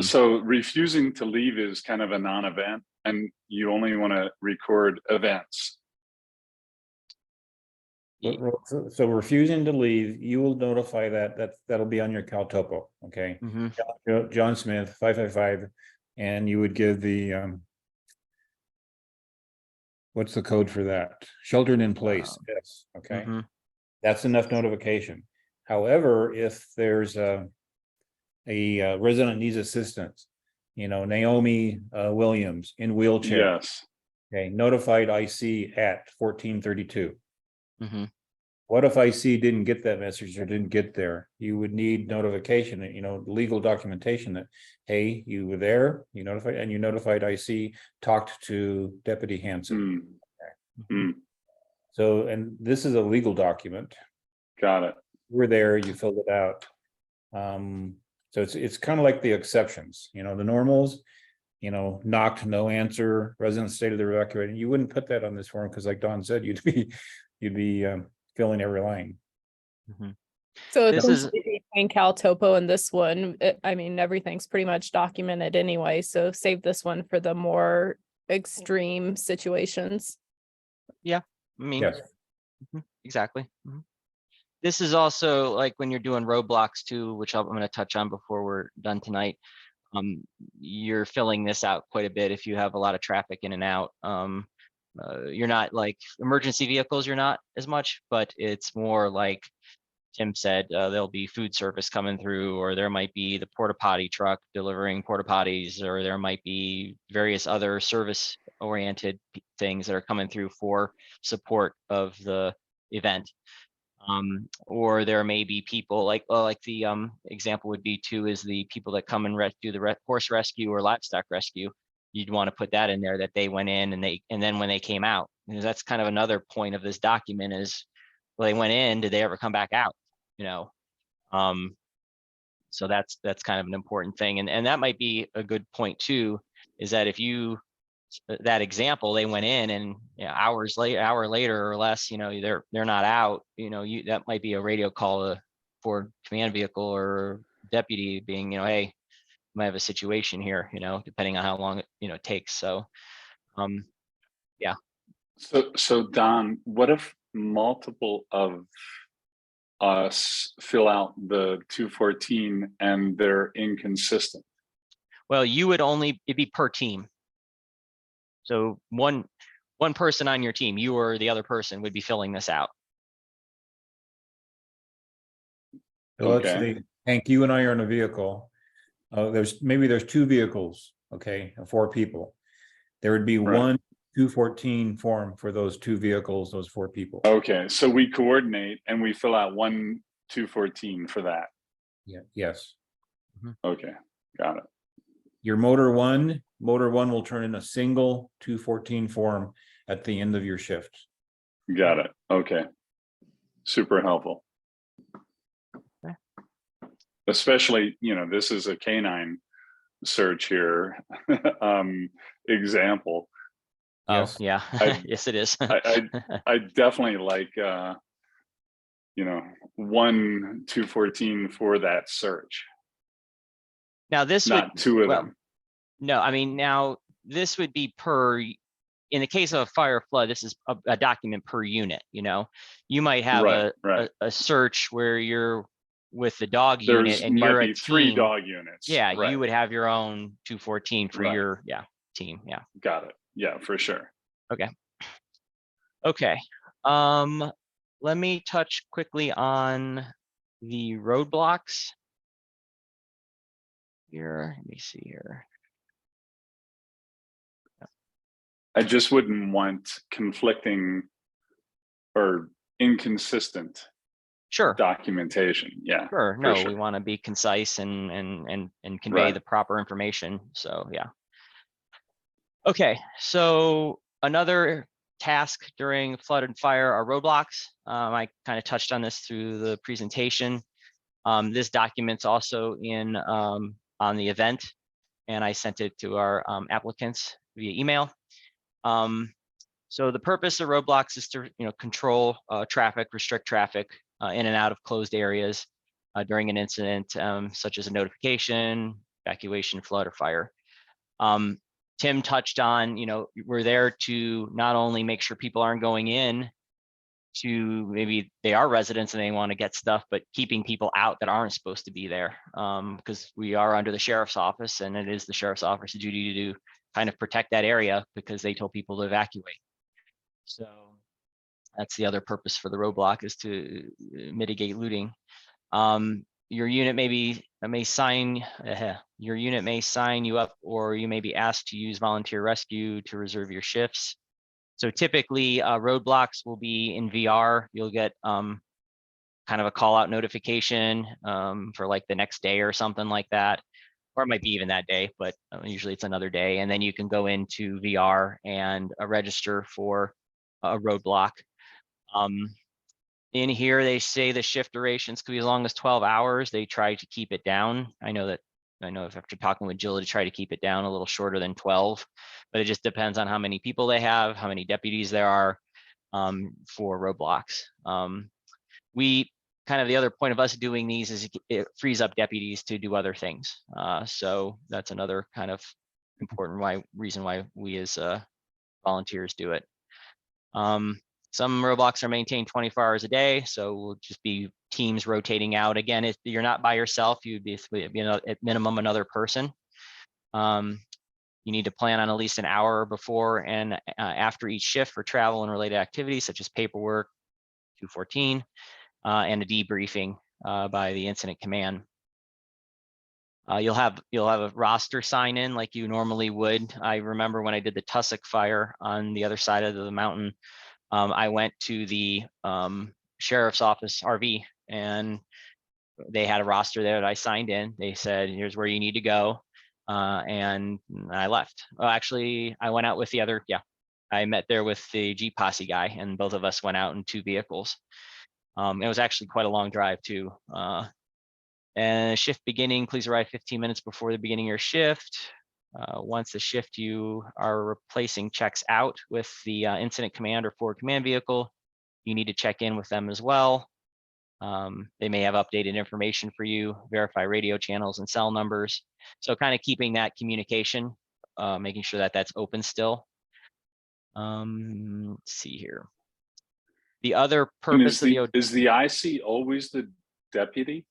So refusing to leave is kind of a non-event, and you only want to record events. So refusing to leave, you will notify that'll be on your Caltopo. Okay. John Smith 555, and you would give the what's the code for that? Sheltered in place. Yes. Okay. That's enough notification. However, if there's a resident needs assistance, Naomi Williams in wheelchair. Yes. Okay. Notified IC at 1432. What if IC didn't get that message or didn't get there? You would need notification, legal documentation that, hey, you were there, you notified IC, talked to Deputy Hanson. So, and this is a legal document. Got it. You were there, you filled it out. So it's kind of like the exceptions, the normals, knocked, no answer, residents stated they're evacuating. You wouldn't put that on this form because like Don said, you'd be filling every line. So This it's is- between Cal Topo and this one, I mean, everything's pretty much documented anyway, so save this one for the more extreme situations. I mean, Yes. exactly. This is also like when you're doing roadblocks too, which I'm going to touch on before we're done tonight. You're filling this out quite a bit if you have a lot of traffic in and out. You're not like emergency vehicles, you're not as much, but it's more like Tim said, there'll be food service coming through, or there might be the porta potty truck delivering porta potties, or there might be various other service oriented things that are coming through for support of the event. Or there may be people like the example would be too is the people that come and do the horse rescue or livestock rescue. You'd want to put that in there that they went in and then when they came out, because that's kind of another point of this document is, well, they went in, did they ever come back out? So that's kind of an important thing, and that might be a good point too, is that if you that example, they went in and hour later or less, they're not out, that might be a radio call for command vehicle or deputy being, hey, might have a situation here, depending on how long it takes. So, yeah. So Don, what if multiple of us fill out the 214 and they're inconsistent? Well, it'd be per team. So one person on your team, you or the other person would be filling this out. So let's say, Hank, you and I are in a vehicle. There's two vehicles, okay, 4 people. There would be one 214 form for those 2 vehicles, those 4 people. Okay, so we coordinate and we fill out one 214 for that. Yeah. Yes. Okay, got it. Your motor one will turn in a single 214 form at the end of your shift. Got it. Okay. Super helpful. Okay. Especially, this is a canine search here. Example. Yes. Oh, yeah. Yes, it is. I definitely like, one 214 for that search. Now this Not 2 of them. No, I mean, now this would be in the case of a fire or flood, this is a document per unit, you might have a search where you're with the dog unit and you're a team. 3 dog units. Yeah, you would have your own 214 for your team. Yeah. Got it. Yeah, for sure. Okay. Let me touch quickly on the roadblocks here. Let me see here. I just wouldn't want conflicting or inconsistent documentation. Yeah. Sure. No, we want to be concise and convey the proper information. So yeah. Okay. So another task during flood and fire are roadblocks. I kind of touched on this through the presentation. This document's also on the event, and I sent it to our applicants via email. So the purpose of roadblocks is to control traffic, restrict traffic in and out of closed areas during an incident, such as a notification, evacuation, flood, or fire. Tim touched on, we're there to not only make sure people aren't going in to maybe they are residents and they want to get stuff, but keeping people out that aren't supposed to be there, because we are under the sheriff's office and it is the sheriff's office's duty to kind of protect that area because they told people to evacuate. So that's the other purpose for the roadblock, is to mitigate looting. Your unit may sign you up, or you may be asked to use volunteer rescue to reserve your shifts. So typically roadblocks will be in VR. You'll get kind of a call out notification for like the next day or something like that. Or it might be even that day, but usually it's another day. And then you can go into VR and register for a roadblock. In here, they say the shift durations could be as long as 12 hours. They try to keep it down. I know if after talking with Jill to try to keep it down a little shorter than 12, but it just depends on how many people they have, how many deputies there are for roadblocks. We kind of the other point of us doing these is it frees up deputies to do other things. So that's another kind of important reason why we as volunteers do it. Some roadblocks are maintained 24 hours a day, so we'll just be teams rotating out. Again, if you're not by yourself, you'd be at minimum another person. You need to plan on at least an hour before and after each shift for travel and related activities such as paperwork, 214, and a debriefing by the incident command. You'll have a roster sign in like you normally would. I remember when I did the Tussock fire on the other side of the mountain, I went to the sheriff's office RV and they had a roster there that I signed in. They said, here's where you need to go. And I left. Well, actually, I went out with the other, I met there with the Jeep posse guy and both of us went out in 2 vehicles. It was actually quite a long drive too. And shift beginning, please arrive 15 minutes before the beginning of your shift. Once the shift you are replacing checks out with the incident command or forward command vehicle, you need to check in with them as well. They may have updated information for you, verify radio channels and cell numbers. So kind of keeping that communication, making sure that that's open still. Let's see here. The other purpose of is the IC always the deputy?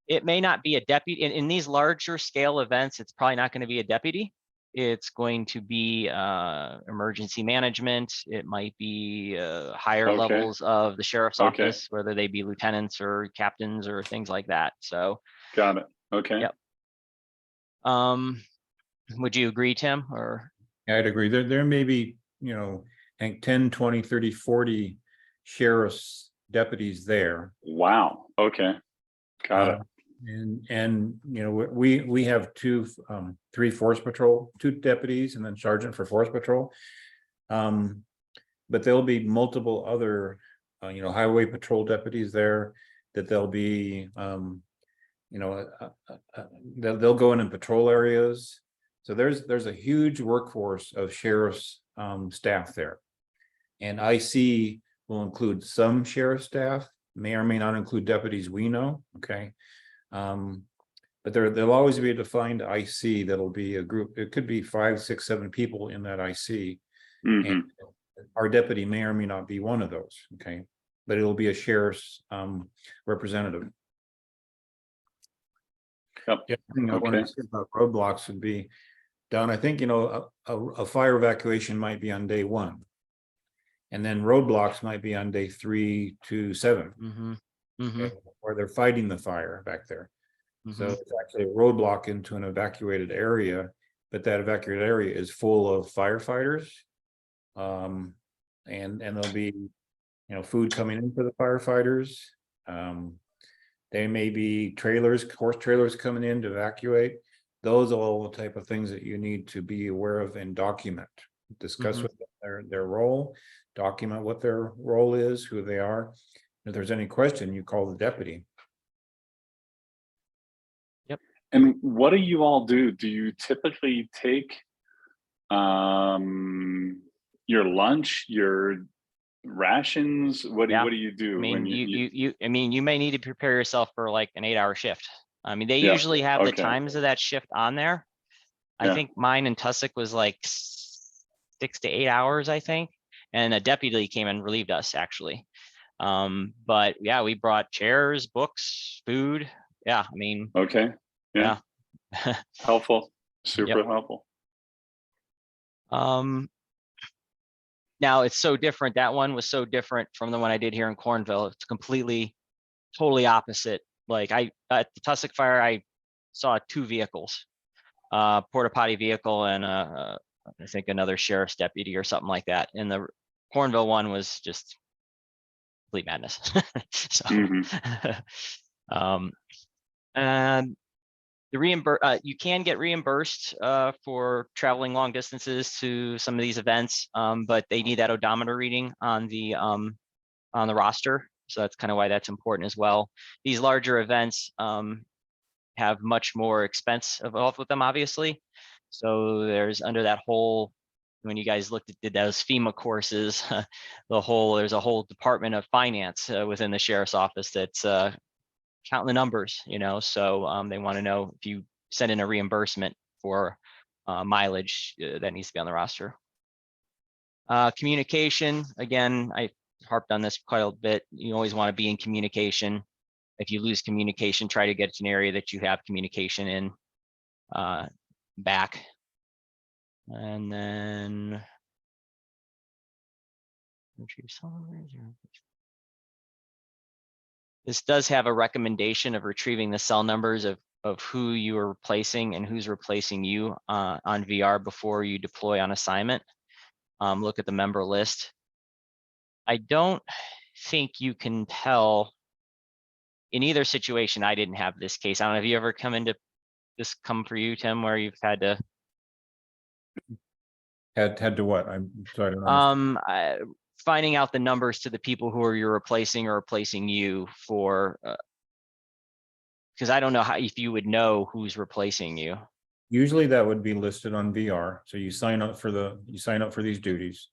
It may not be a deputy in these larger scale events. It's probably not going to be a deputy. It's going to be emergency management. It might be higher levels of the sheriff's office, whether they be lieutenants or captains or things like that. So got it. Okay. Yep. Would you agree, Tim? Or I'd agree. There may be, I think 10, 20, 30, 40 sheriff's deputies there. Wow. Okay. Got it. And we have 3 force patrol, 2 deputies and then sergeant for force patrol. But there'll be multiple other highway patrol deputies there that they'll be they'll go in patrol areas. So there's a huge workforce of sheriff's staff there. And IC will include some sheriff staff, may or may not include deputies we know, okay? But there'll always be a defined IC that'll be a group. It could be 5, 6, 7 people in that IC. And our deputy may or may not be one of those, okay? But it'll be a sheriff's representative. Yep. The other thing I wanted to say about roadblocks would be, Don, I think, a fire evacuation might be on day 1. And then roadblocks might be on day 3 to 7. Okay, or they're fighting the fire back there. So it's actually a roadblock into an evacuated area, but that evacuated area is full of firefighters. And there'll be, food coming in for the firefighters. There may be horse trailers coming in to evacuate. Those are all the type of things that you need to be aware of and document. Discuss with them their role, document what their role is, who they are. If there's any question, you call the deputy. Yep. And what do you all do? Do you typically take your lunch, your rations? What do you do? I mean, you may need to prepare yourself for like an 8-hour shift. I mean, they usually have the times of that shift on there. I think mine in Tussock was like 6 to 8 hours, I think. And a deputy came and relieved us actually. But yeah, we brought chairs, books, food. Yeah, I mean. Okay. Yeah. Helpful. Super helpful. Now it's so different. That one was so different from the one I did here in Cornville. It's totally opposite. Like at the Tussock fire, I saw 2 vehicles, porta potty vehicle and a I think another sheriff's deputy or something like that. And the Cornville one was just complete madness. So, and the you can get reimbursed for traveling long distances to some of these events, but they need that odometer reading on the roster. So that's kind of why that's important as well. These larger events have much more expense involved with them, obviously. So there's under that whole, when you guys did those FEMA courses, there's a whole department of finance within the sheriff's office that's counting the numbers, so they want to know if you send in a reimbursement for mileage that needs to be on the roster. Communication, again, I harped on this quite a bit. You always want to be in communication. If you lose communication, try to get to an area that you have communication in back. And then this does have a recommendation of retrieving the cell numbers of who you are replacing and who's replacing you on VR before you deploy on assignment. Look at the member list. I don't think you can tell in either situation. I didn't have this case. I don't know, have you ever come for you, Tim, where you've had to Had to what? I'm sorry. I don't understand. Finding out the numbers to the people who you're replacing or replacing you for, because I don't know if you would know who's replacing you. Usually that would be listed on VR. So you sign up for these duties,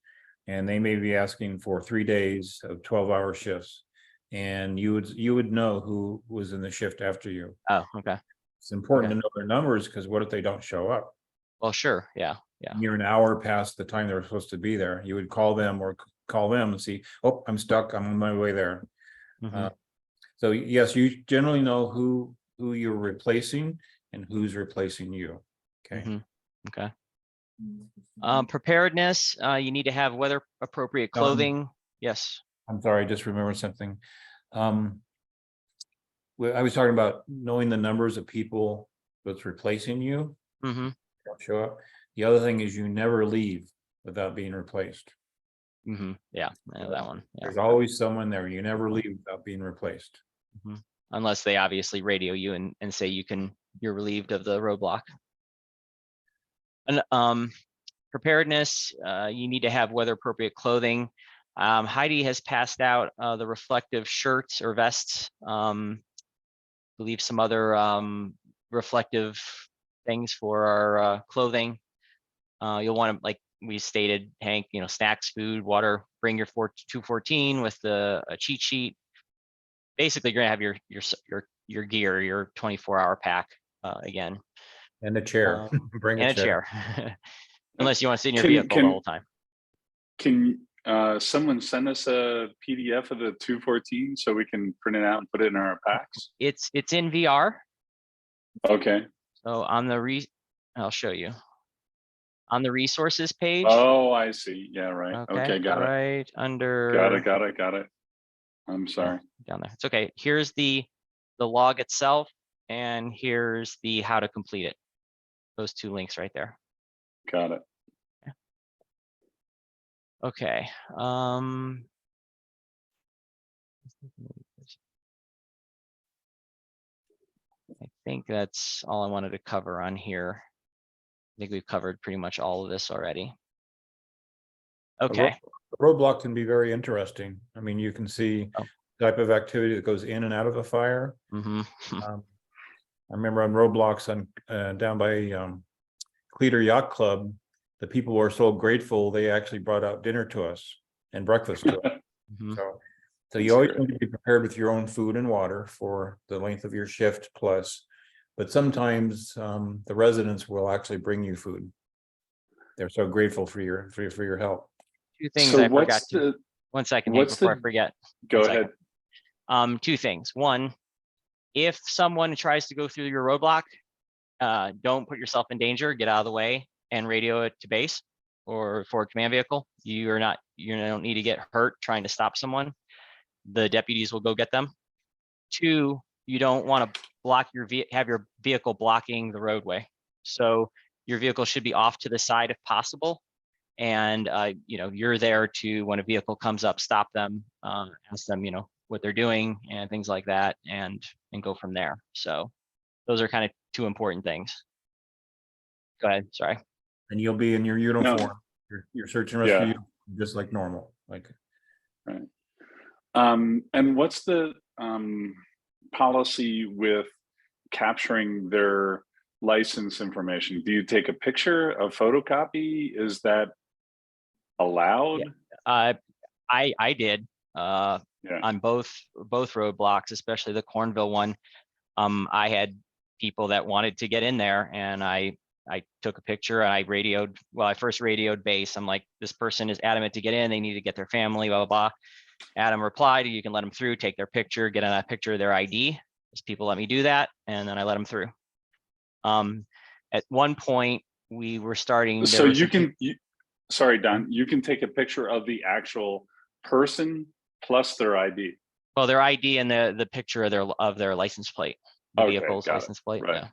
and they may be asking for 3 days of 12-hour shifts, and you would know who was in the shift after you. Oh, okay. It's important to know their numbers, because what if they don't show up? Well, sure. Yeah. You're an hour past the time they're supposed to be there. You would call them and see, oh, I'm stuck, I'm on my way there. So yes, you generally know who you're replacing and who's replacing you. Okay. Okay. Preparedness, you need to have weather appropriate clothing. Yes. I'm sorry, I just remembered something. I was talking about knowing the numbers of people that's replacing you. Don't show up. The other thing is you never leave without being replaced. Yeah, I know that one. Yeah. There's always someone there. You never leave without being replaced. Unless they obviously radio you and say you're relieved of the roadblock. And preparedness, you need to have weather appropriate clothing. Heidi has passed out the reflective shirts or vests. I believe some other reflective things for our clothing. You'll want to, like we stated, Hank, snacks, food, water, bring your 214 with a cheat sheet. Basically, you're gonna have your gear, your 24-hour pack again. And a chair. Bring a chair. Unless you want to sit in your vehicle the whole time. Can someone send us a PDF of the 214 so we can print it out and put it in our packs? It's in VR. Okay. So on I'll show you. On the resources page. Oh, I see. Yeah, right. Okay, got it. Right under. Got it. I'm sorry. Down there. It's okay. Here's the log itself, and here's the how to complete it. Those two links right there. Got it. Okay. I think that's all I wanted to cover on here. I think we've covered pretty much all of this already. Okay. The roadblock can be very interesting. I mean, you can see the type of activity that goes in and out of a fire. I remember on roadblocks down by Cleater Yacht Club, the people were so grateful they actually brought out dinner to us and breakfast to us. So you always need to be prepared with your own food and water for the length of your shift plus. But sometimes the residents will actually bring you food. They're so grateful for your help. Two things I forgot to. 1 second, Hank, before I forget. Go ahead. Two things. One, if someone tries to go through your roadblock, don't put yourself in danger. Get out of the way and radio it to base or forward command vehicle. You don't need to get hurt trying to stop someone. The deputies will go get them. Two, you don't want to have your vehicle blocking the roadway. So your vehicle should be off to the side if possible. And, you're there to, when a vehicle comes up, stop them, ask them, what they're doing and things like that, and go from there. So those are kind of two important things. Go ahead, sorry. And you'll be in your uniform, your search and rescue, just like normal, like. Right. And what's the policy with capturing their license information? Do you take a picture, a photocopy? Is that allowed? I did on both roadblocks, especially the Cornville one. I had people that wanted to get in there, and I took a picture. I radioed. Well, I first radioed base. I'm like, this person is adamant to get in. They need to get their family. Blah blah blah. Adam replied, "You can let them through. Take their picture. Get on that picture of their ID." As people let me do that, and then I let them through. At one point, we were starting. So you can. Sorry, Don. You can take a picture of the actual person plus their ID. Well, their ID and the picture of their license plate, the vehicle's license plate. Right.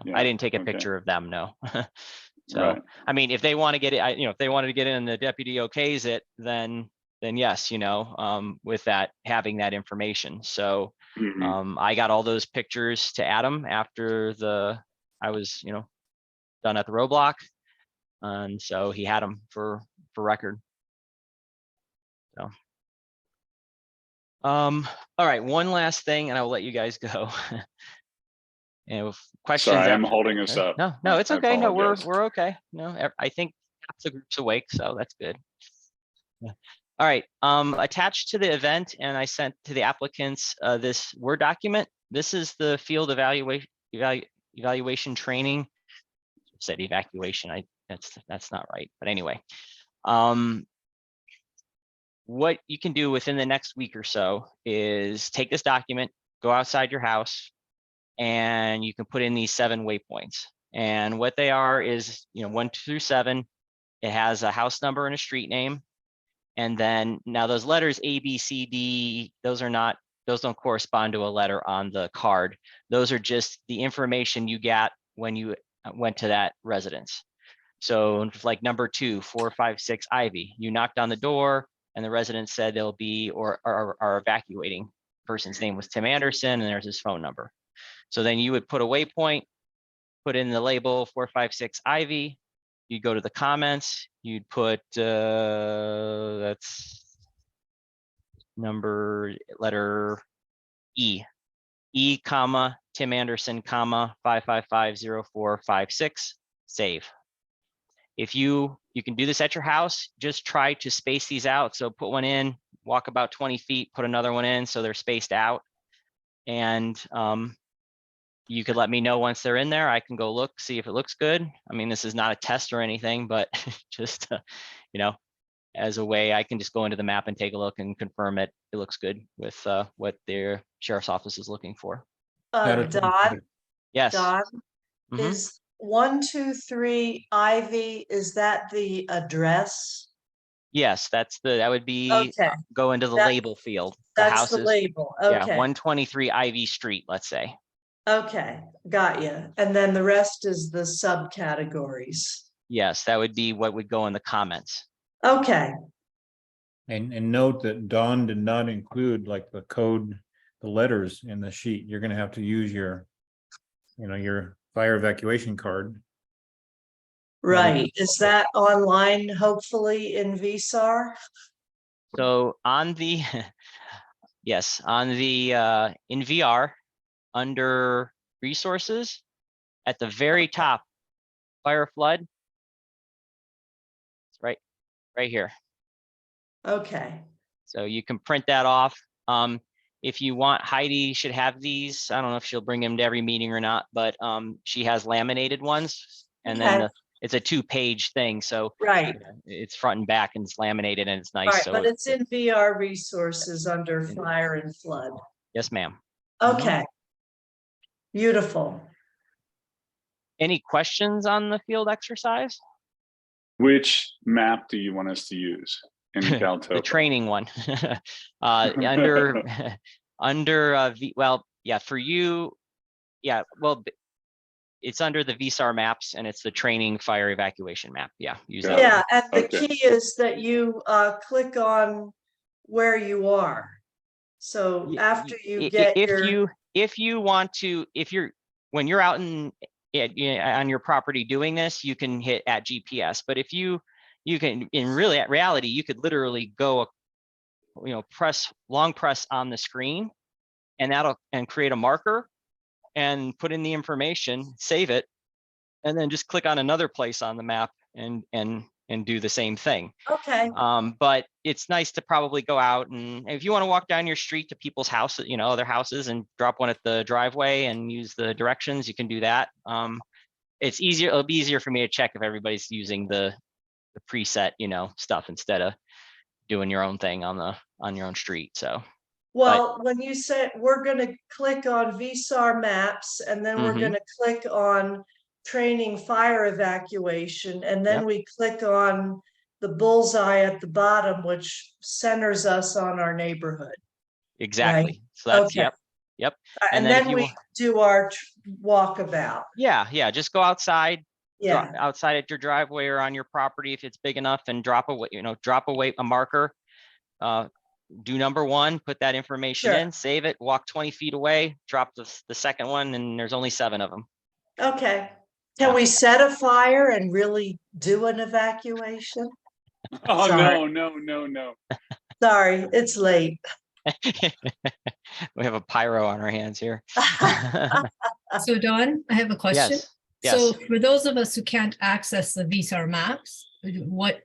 Yeah. I didn't take a picture of them. No. So, I mean, if they want to get it, if they wanted to get in and the deputy okays it, then yes, with that, having that information. So, I got all those pictures to Adam after I was, done at the roadblock. And so he had them for record. So, all right, one last thing, and I'll let you guys go. And if questions. Sorry, I'm holding us up. No, it's okay. No, we're okay. No, I think half the group's awake, so that's good. Yeah. All right. Attached to the event, and I sent to the applicants this Word document. This is the field evaluation training. I said evacuation. That's not right. But anyway, what you can do within the next week or so is take this document, go outside your house, and you can put in these 7 waypoints. And what they are is, 1 through 7. It has a house number and a street name. And then now those letters A, B, C, D, those don't correspond to a letter on the card. Those are just the information you got when you went to that residence. So like number 2, 4, 5, 6, Ivy, you knocked on the door and the resident said they'll be or are evacuating. Person's name was Tim Anderson, and there's his phone number. So then you would put a waypoint, put in the label 456 Ivy. You go to the comments, you'd put that's letter E, comma, Tim Anderson, comma, 5550456, save. If you can do this at your house, just try to space these out. So put one in, walk about 20 feet, put another one in so they're spaced out. And you could let me know once they're in there. I can go look, see if it looks good. I mean, this is not a test or anything, but just, as a way I can just go into the map and take a look and confirm it looks good with what their sheriff's office is looking for. Don? Yes. Don, is 123 Ivy, is that the address? Yes, that would be go into the label field. That's the label. Okay. Yeah, 123 Ivy Street, let's say. Okay, got you. And then the rest is the subcategories. Yes, that would be what would go in the comments. Okay. And note that Don did not include like the code, the letters in the sheet. You're gonna have to use your fire evacuation card. Right. Is that online, hopefully in VSAR? So on the, yes, on the in VR, under resources, at the very top, fire flood, it's right here. Okay. So you can print that off. If you want, Heidi should have these. I don't know if she'll bring them to every meeting or not, but she has laminated ones, and then it's a 2-page thing. So it's front and back, and it's laminated, and it's nice. Right, so but it's in VR resources under fire and flood. Yes, ma'am. Okay. Beautiful. Any questions on the field exercise? Which map do you want us to use in Caltopo? The training one. Under well, yeah, for you, yeah, well, it's under the VSAR maps and it's the training fire evacuation map. Yeah, use that. Yeah, and the Okay. key is that you click on where you are. So after you get If you want to, when you're out on your property doing this, you can hit at GPS. But if you can, in reality, you could literally go, long press on the screen, and create a marker and put in the information, save it, and then just click on another place on the map and do the same thing. Okay, But it's nice to probably go out, and if you want to walk down your street to people's houses, other houses, and drop one at the driveway and use the directions, you can do that. It's easier. It'll be easier for me to check if everybody's using the preset, stuff instead of doing your own thing on your own street. So. well, when you say we're gonna click on VSAR maps and then we're Mhm. gonna click on training fire evacuation, and then Yep. we click on the bullseye at the bottom, which centers us on our neighborhood. Exactly. So that's, Okay. Yep. And then if then you we do our walkabout. Yeah. Just go outside, Yeah, outside at your driveway or on your property if it's big enough, and drop away a marker. Do number one, put that information Sure. in, save it, walk 20 feet away, drop the second one, and there's only 7 of them. okay. Can we set a fire and really do an evacuation? Oh, Sorry. no. Sorry, it's late. We have a pyro on our hands here. So Dawn, I have a question. Yes. So for those of us who can't access the VSAR maps, what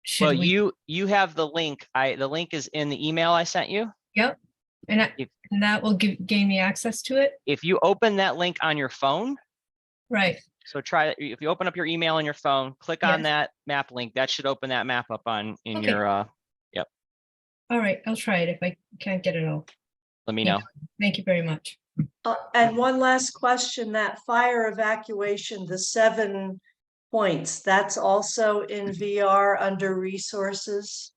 should Well, we? you have the link. The link is in the email I sent you. Yep. And If- that will gain me access to it? If you open that link on your phone, Right. so if you open up your email on your phone, click on Yes. that map link, that should open that map up in Okay. your, All right, I'll try it if I can't get it all. let me Yeah. know. Thank you very much. And one last question, that fire evacuation, the 7 points, that's also in VR under resources?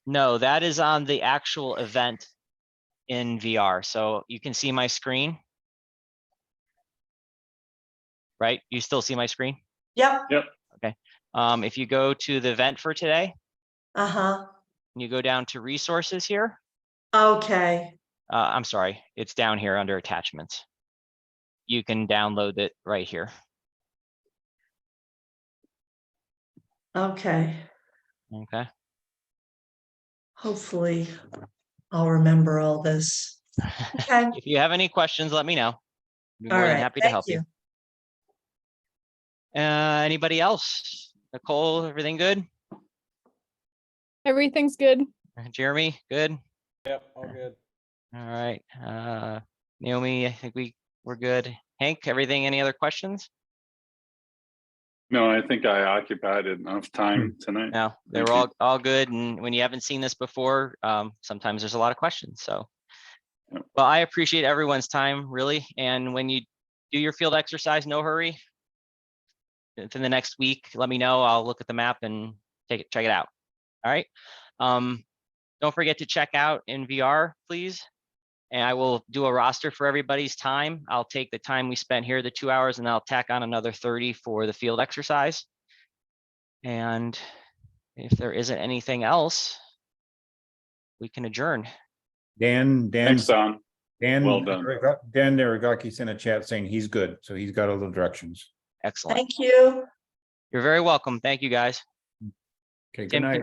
No, that is on the actual event in VR. So you can see my screen. Right? You still see my screen? Yep, If you go to the event for today, uh-huh, and you go down to resources here, okay, I'm sorry, it's down here under attachments. You can download it right here. okay. Okay. Hopefully I'll remember all this. Okay, If you have any questions, let me know. Be all more than right, happy to thank help you. Anybody else? Nicole, everything good? Everything's good. Jeremy, good? Yep, all good. All right. Naomi, I think we're good. Hank, everything, any other questions? No, I think I occupied enough time tonight. No, they were Thank all good. And when you haven't seen this before, sometimes there's a lot of questions. So, Yep. well, I appreciate everyone's time, really. And when you do your field exercise, no hurry. Within the next week, let me know. I'll look at the map and check it out. All right. Don't forget to check out in VR, please. And I will do a roster for everybody's time. I'll take the time we spent here, the 2 hours, and I'll tack on another 30 for the field exercise. And if there isn't anything else, we can adjourn. Dan, Thanks, Don. Well done. Dan Derigaki in a chat saying he's good, so he's got all the directions. Excellent. Thank you. You're very welcome. Thank you, guys. Okay, good Tim, night.